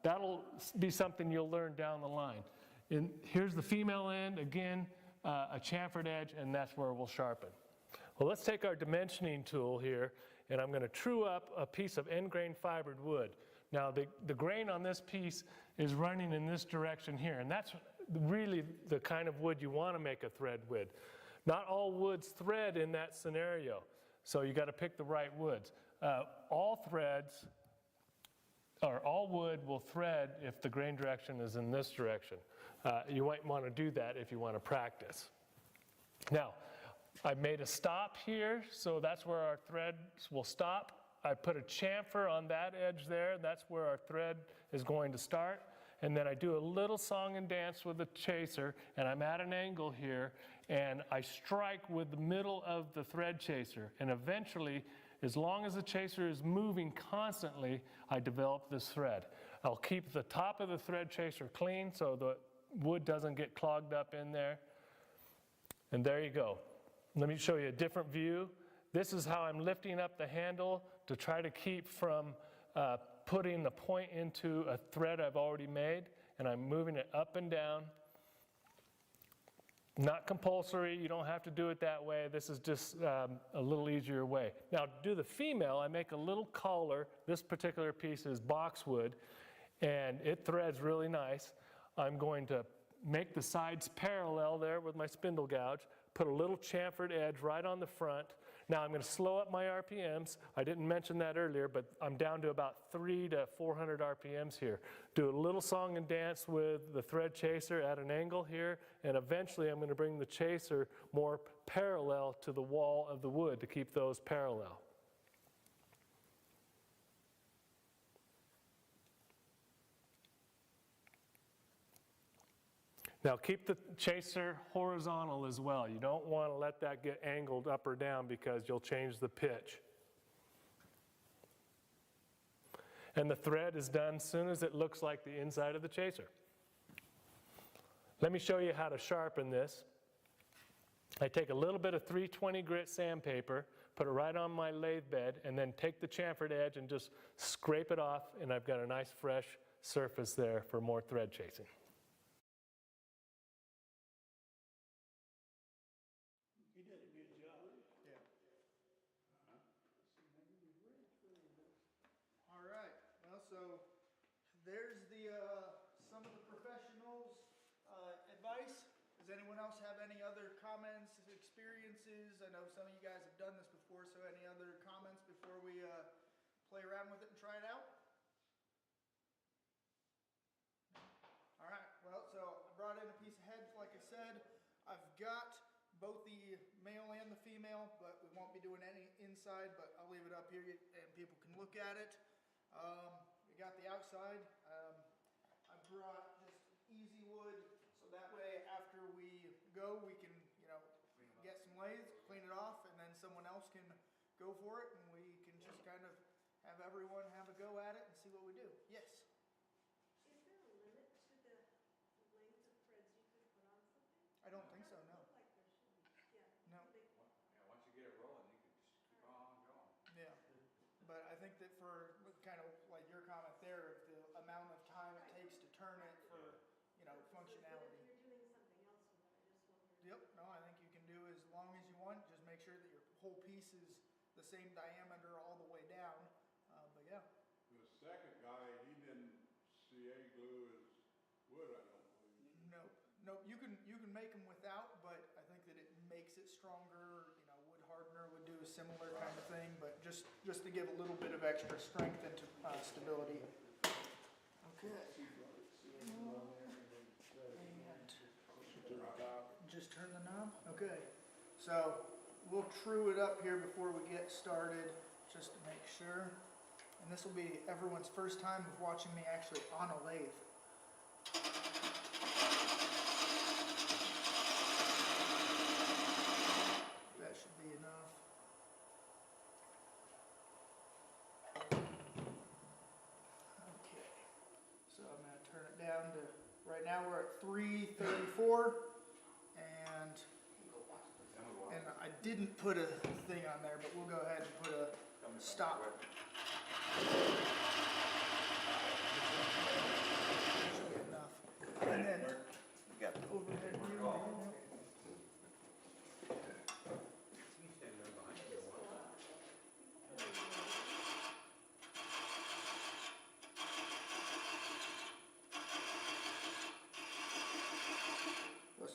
That'll be something you'll learn down the line. And here's the female end, again, a chamfered edge, and that's where we'll sharpen. Well, let's take our dimensioning tool here, and I'm going to true up a piece of end grain fibered wood. Now, the grain on this piece is running in this direction here, and that's really the kind of wood you want to make a thread with. Not all woods thread in that scenario, so you got to pick the right woods. All wood will thread if the grain direction is in this direction. You might want to do that if you want to practice. Now, I made a stop here, so that's where our threads will stop. I put a chamfer on that edge there, that's where our thread is going to start. And then I do a little song and dance with the chaser, and I'm at an angle here, and I strike with the middle of the thread chaser. And eventually, as long as the chaser is moving constantly, I develop this thread. I'll keep the top of the thread chaser clean so the wood doesn't get clogged up in there. And there you go. Let me show you a different view. This is how I'm lifting up the handle to try to keep from putting the point into a thread I've already made, and I'm moving it up and down. Not compulsory, you don't have to do it that way. This is just a little easier way. Now to do the female, I make a little collar. This particular piece is boxwood, and it threads really nice. I'm going to make the sides parallel there with my spindle gouge, put a little chamfered edge right on the front. Now I'm going to slow up my RPMs. I didn't mention that earlier, but I'm down to about 300 to 400 RPMs here. Do a little song and dance with the thread chaser at an angle here, and eventually I'm going to bring the chaser more parallel to the wall of the wood to keep those parallel. Now keep the chaser horizontal as well. You don't want to let that get angled up or down because you'll change the pitch. And the thread is done as soon as it looks like the inside of the chaser. Let me show you how to sharpen this. I take a little bit of 320 grit sandpaper, put it right on my lathe bed, and then take the chamfered edge and just scrape it off, and I've got a nice fresh surface there for more thread chasing. You did a good job. Yeah. All right. Well, so there's the some of the professionals' advice. Does anyone else have any other comments, experiences? I know some of you guys have done this before, so any other comments before we play around with it and try it out? All right. Well, so I brought in a piece of heads, like I said. I've got both the male and the female, but we won't be doing any inside, but I'll leave it up here and people can look at it. We got the outside. I brought just easy wood, so that way after we go, we can, get some lathes, clean it off, and then someone else can go for it, and we can just kind of have everyone have a go at it and see what we do. Yes? Is there a limit to the length of threads you could put on something? I don't think so, no. Like there should be. Yeah. No. Yeah, once you get it rolling, you can just keep on going. Yeah. But I think that for kind of like your comment there, the amount of time it takes to turn it for, functionality. But if you're doing something else with it, I just wondered. Yep, no, I think you can do as long as you want. Just make sure that your whole piece is the same diameter all the way down. But yeah. The second guy, he can make them without, but I think that it makes it stronger. You know, wood hardener would do a similar kind of thing, but just to give a little bit of extra strength and stability. Okay. And just turn the knob. Okay. So we'll true it up here before we get started, just to make sure. And this will be everyone's first time of watching me actually on a lathe. That should be enough. Okay, so I'm going to turn it down to, right now we're at 334, and I didn't put a thing on there, but we'll go ahead and put a stop. Should be enough. And then we got the overhead view here.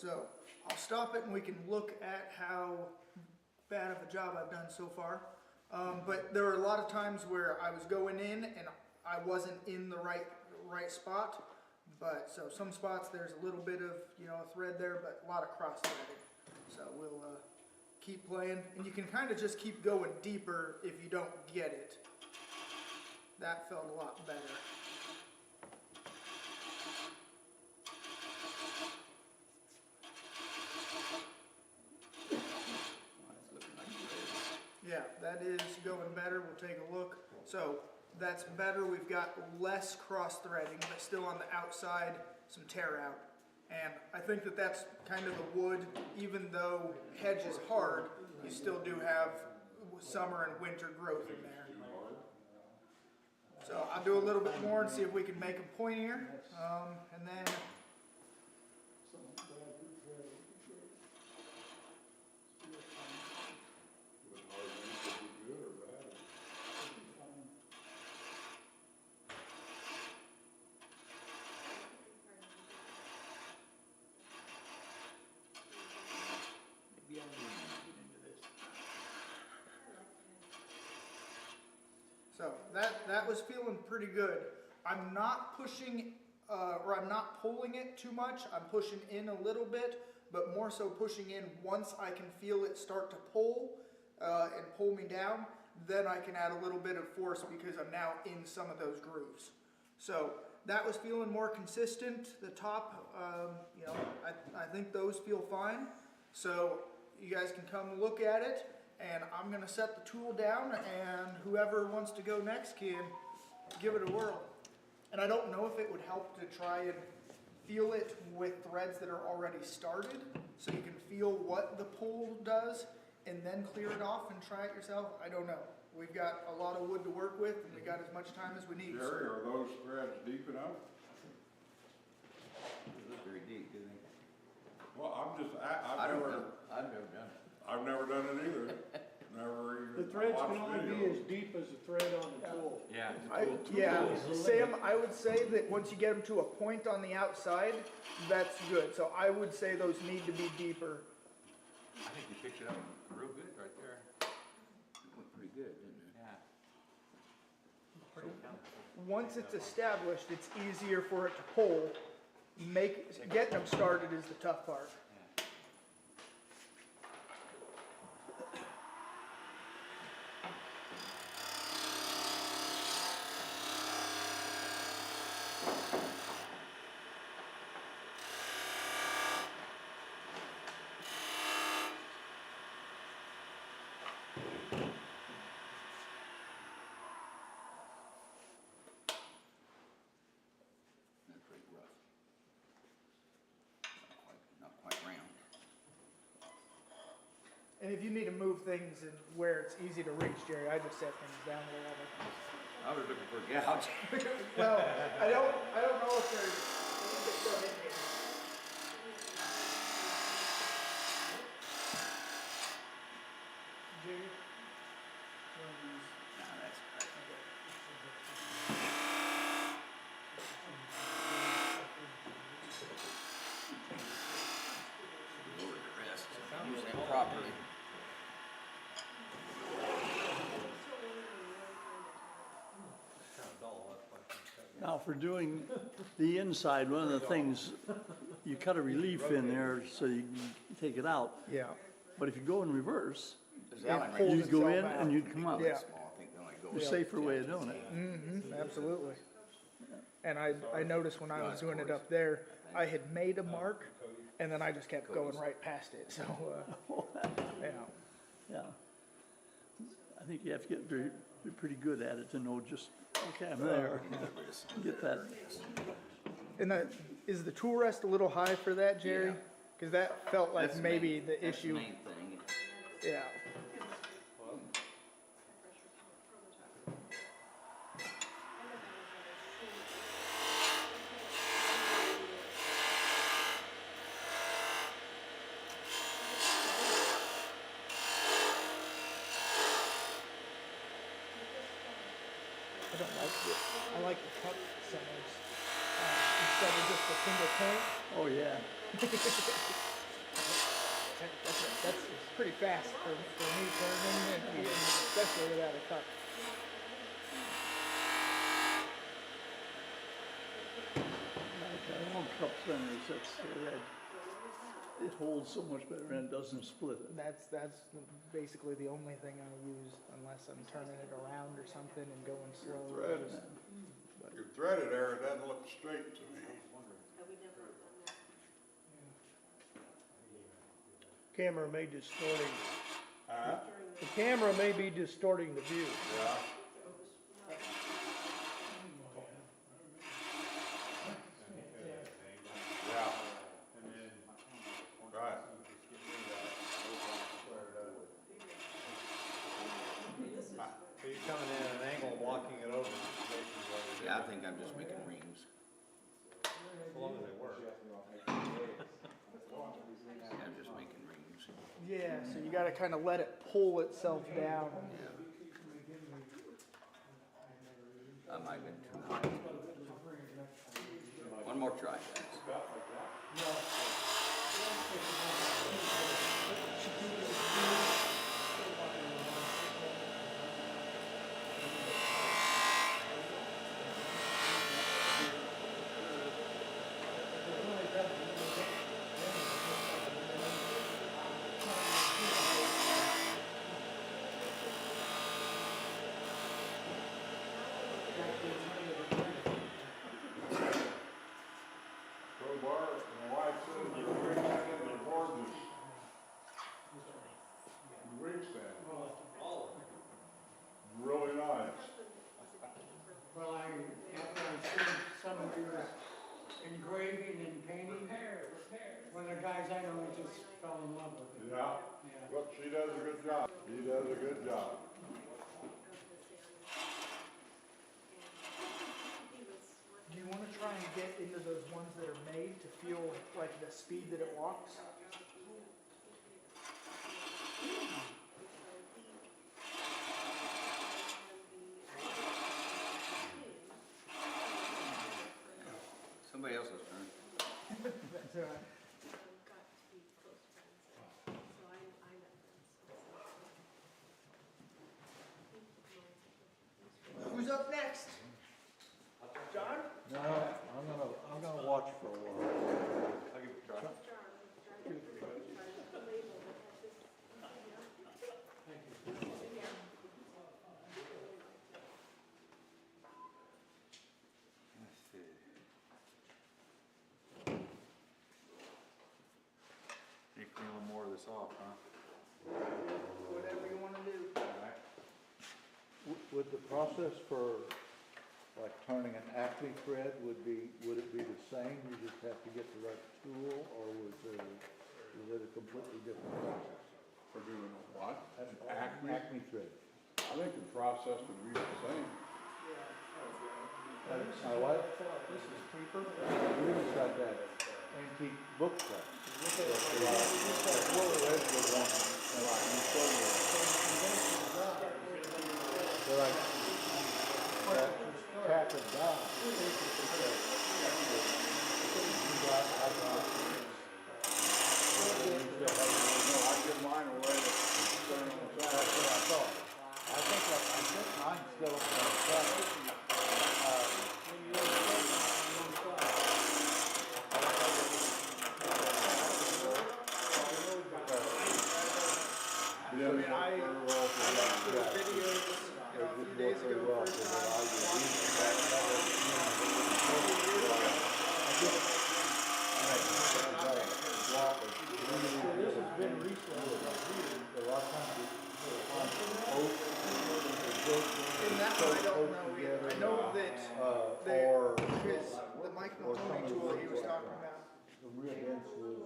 So I'll stop it and we can look at how bad of a job I've done so far. But there were a lot of times where I was going in and I wasn't in the right spot. But so some spots there's a little bit of, you know, a thread there, but a lot of cross threading. So we'll keep playing, and you can kind of just keep going deeper if you don't get it. That felt a lot better. Yeah, that is going better. We'll take a look. So that's better. We've got less cross threading, but still on the outside, some tear out. And I think that that's kind of the wood, even though hedge is hard, you still do have summer and winter growth in there. So I'll do a little bit more and see if we can make them pointier. And then so that was feeling pretty good. I'm not pushing, or I'm not pulling it too much. I'm pushing in a little bit, but more so pushing in once I can feel it start to pull and pull me down. Then I can add a little bit of force because I'm now in some of those grooves. So that was feeling more consistent. The top, you know, I think those feel fine. So you guys can come look at it. And I'm going to set the tool down, and whoever wants to go next can give it a whirl. And I don't know if it would help to try and feel it with threads that are already started, so you can feel what the pull does, and then clear it off and try it yourself. I don't know. We've got a lot of wood to work with, and we got as much time as we need. Jerry, are those threads deep enough? They look very deep, do they? Well, I've never done it. I've never done it either. Never even. The threads can watched only be videos. as deep as the thread on the tool. Yeah. Yeah, Sam, I would say that once you get them to a point on the outside, that's good. So I would say those need to be deeper. I think you picked it up real good right there. It went pretty good, didn't it? Yeah. Once it's established, it's easier for it to pull. Getting them started is the tough part. That's pretty rough. Not quite round. And if you need to move things and where it's easy to reach, Jerry, I just set things down a little. I was looking for a gouge. Well, I don't know if there's some in here. Jerry? Nah, that's properly. Now, for doing the inside, one of the things, you cut a relief in there so you can take it out. Yeah. But if you go in reverse, pulls you go in itself out. and you'd come out. Yeah. The safer way of doing it. Mm-hmm, absolutely. And I noticed when I was doing it up there, I had made a mark, and then I just kept going right past it, so, yeah. Yeah. I think you have to get be pretty good at it to know just, okay, I'm there. Get that. And is the tool rest a little high for that, Jerry? Because that felt like maybe the issue. That's the main thing. Yeah. I don't like it. I like the cup centers instead of just a single point. Oh, yeah. That's pretty fast for me turning, and especially without a cup. Like one cup centers, it holds so much better and it doesn't split it. That's basically the only thing I use unless I'm turning it around or something and going slow. Thread. Your threaded area doesn't look straight to me. Camera may distorting. The camera may be distorting the view. Yeah. Yeah. Right. So you're coming in at an angle, walking it over. Yeah, I think I'm just making rings. As long as they work. I'm just making rings. Yeah, so you gotta kind of let it pull itself down. I might have been too high. One more try, guys. Crowbar, my wife says the ring stand is gorgeous. The ring stand. Really nice. Well, after I seen some of your engraving and painting, one of the guys I know just fell in love with it. Yeah. Look, she does a good job. She does a good job. Do you want to try and get into those ones that are made to feel like the speed that it walks? Somebody else's turn. That's all right. Who's up next? John? No, I'm gonna watch for a while. I'll give it a try. Let's see. You're peeling more of this off, huh? Whatever you want to do. Alright. Would the process for like turning an Acme thread would it be the same? You just have to get the right tool, or was it a completely different process? For doing what? An Acme? Acme thread. I think the process would be the same. My wife, This is paper. we've got that antique book set. They're like, tap and down. No, I give mine away. real dense with,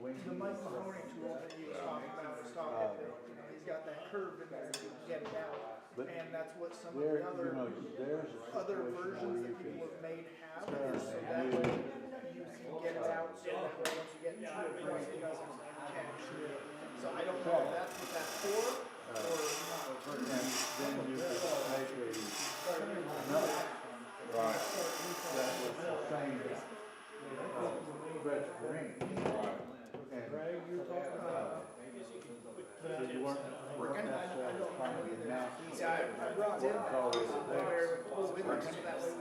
wings. The Mike Mahoney tool that he was talking about is talking that, you know, he's got that curve in there to get it out. And that's what some of the other versions that people have made have, is so that way you can get it out, so that way once you get to a point, it doesn't catch. So I don't know if that's what that's for, or not. And then you could make another, right, that was the same, red green. Right. And, so you weren't, I brought in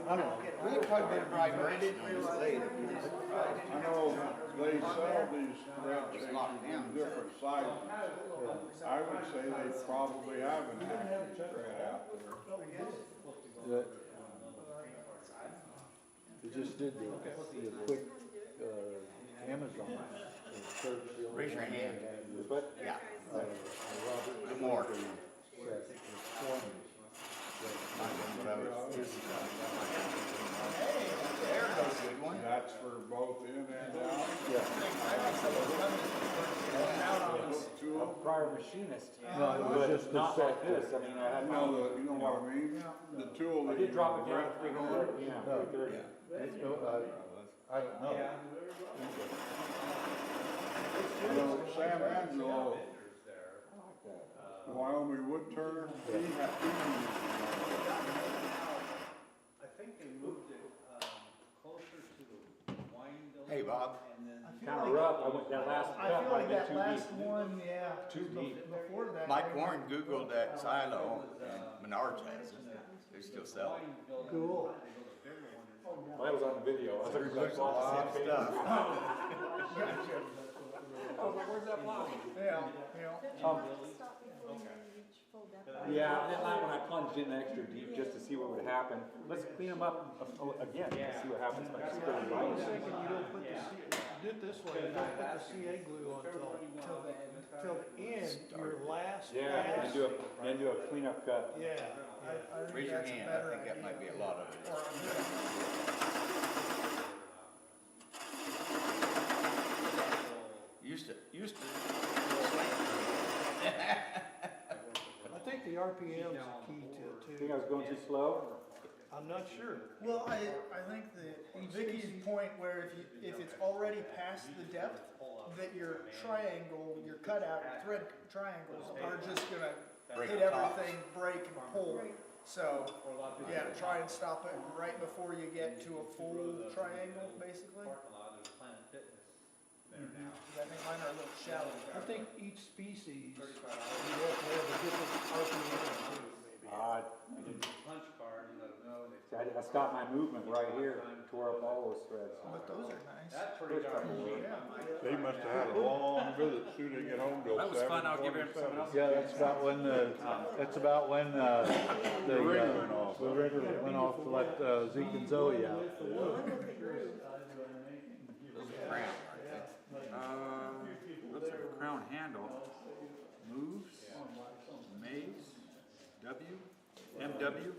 I don't know. we had quite a bit of vibration. I didn't realize. I know they sell these thread chasers in different sizes. I would say they probably have an active thread out there. They just did the quick, Amazon search. Raise your hand. But, Yeah. Robert. More. That's for both in and out. Prior machinist. No, it was just not like this. I mean, I had You know what I mean? The tool that I did you drop it down grab- to 300. Yeah, 330. I don't know. You know, Sam Angelo, the Wyoming Woodturner, he had, I think they moved it, closer to the wine building. Hey, Bob. And then. Kind of rough. I went that last I cut feel might like have that been last too deep. one, yeah. Too deep. Before that. Mike Warren Googled that silo, and Menards has it. They still sell it. Cool. Well, that was on video. I took There's a lot of stuff. Where's that block? Yeah, Yeah, and then when I plunged in extra deep just to see what would happen. Let's clean them up again to see what happens. If I just put it I was right. thinking you don't put the do it this way, you don't put the CA glue on till the end, your last. Yeah, and do a cleanup cut. Yeah. I think Raise your that's a hand, better I think that idea. might be a lot of it. Used to. I think the RPM is key to it too. Think I was going too slow? I'm not sure. Well, I think that Vicky's point where if it's already past the depth, that your triangle, your cutout thread triangles are just gonna hit everything, break and pull. So, yeah, try and stop it right before you get to a full triangle, basically. I think mine are a little shallow. I think each species, you have to have a different RPM too, maybe. Punch card, you let them know. See, I stopped my movement right here, tore up all those threads. But those are nice. That's pretty darn cool. they must have had a long visit soon to get home till 7:27. That was fun. I'll give it to someone else. Yeah, that's about when the ringer went off to let Zeke and Zoe out. Looks like a crown handle. Moves. Maze. W. MW.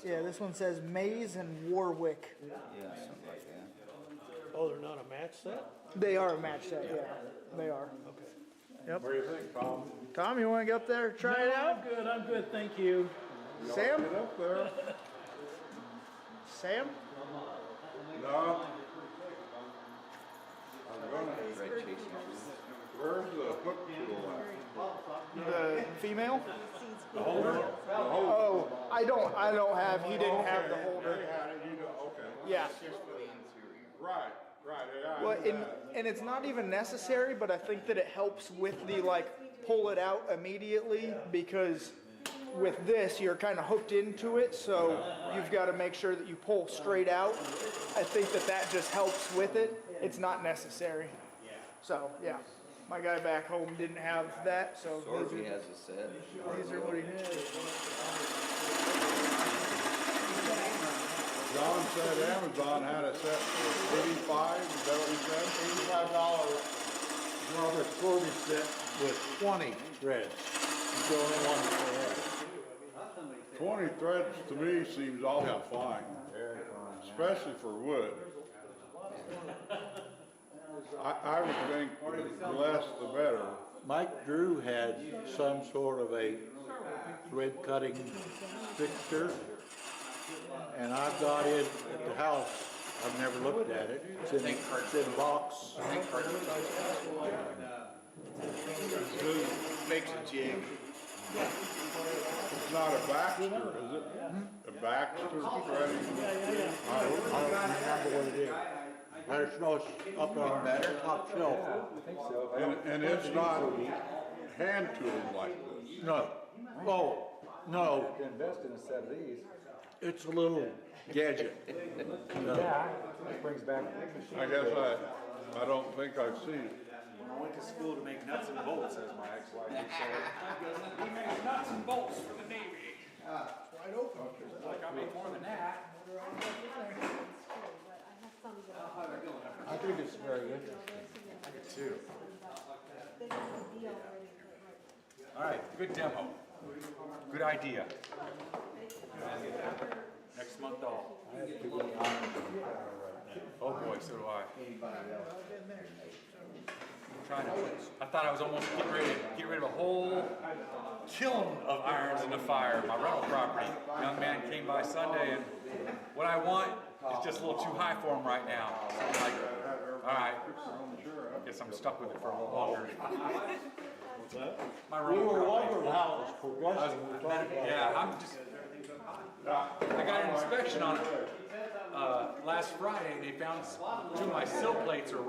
Yeah, this one says Maze and Warwick. Yeah, something like that. Oh, they're not a match set? They are a match set, yeah. They are. Okay. Yep. What do you think, Tom? Tom, you wanna go up there, try it out? I'm good, thank you. Sam? Get up there. Sam? No. I'm gonna, where's the hook tool at? The female? The holder? The holder. Oh, I don't have, he didn't have the holder. They had it, you know, okay. Yeah. Right, yeah. I Well, knew that. and it's not even necessary, but I think that it helps with the pull it out immediately, because with this, you're kind of hooked into it, so you've got to make sure that you pull straight out. I think that just helps with it. It's not necessary. So, yeah. My guy back home didn't have that, so Sorby has a set. these are what he did. John said Amazon had a set for 85, is that what he said? $85. Robert Corby set with 20 threads. It's the only one that they had. 20 threads to me seems awful fine, especially for wood. I would think the less the better. Mike Drew had some sort of a thread cutting fixture, and I've got it at the house. I've never looked at it. It's in a box. Makes a jig. It's not a Baxter, is it? A Baxter threading? I don't remember what it is. I just know it's up on the top shelf. And it's not hand tooled like this. No. Oh, no. You can invest in a set of these. It's a little gadget. Yeah, it brings back. I guess I don't think I've seen it. When I went to school to make nuts and bolts, as my ex-wife would say, we make nuts and bolts for the Navy. Wide open. Like, I make more than that. I think it's very interesting. I do too. All right, good demo. Good idea. Next month I'll. Oh boy, so do I. I thought I was almost getting rid of a whole kiln of irons in the fire, my rental property. A young man came by Sunday, and what I want is just a little too high for him right now. So I'm like, all right, guess I'm stuck with it for a little longer. What's that? We My rental were property. wondering how it was progressing. We talked about Yeah, I'm just. I got an inspection on it last Friday, and they found two of my sill plates are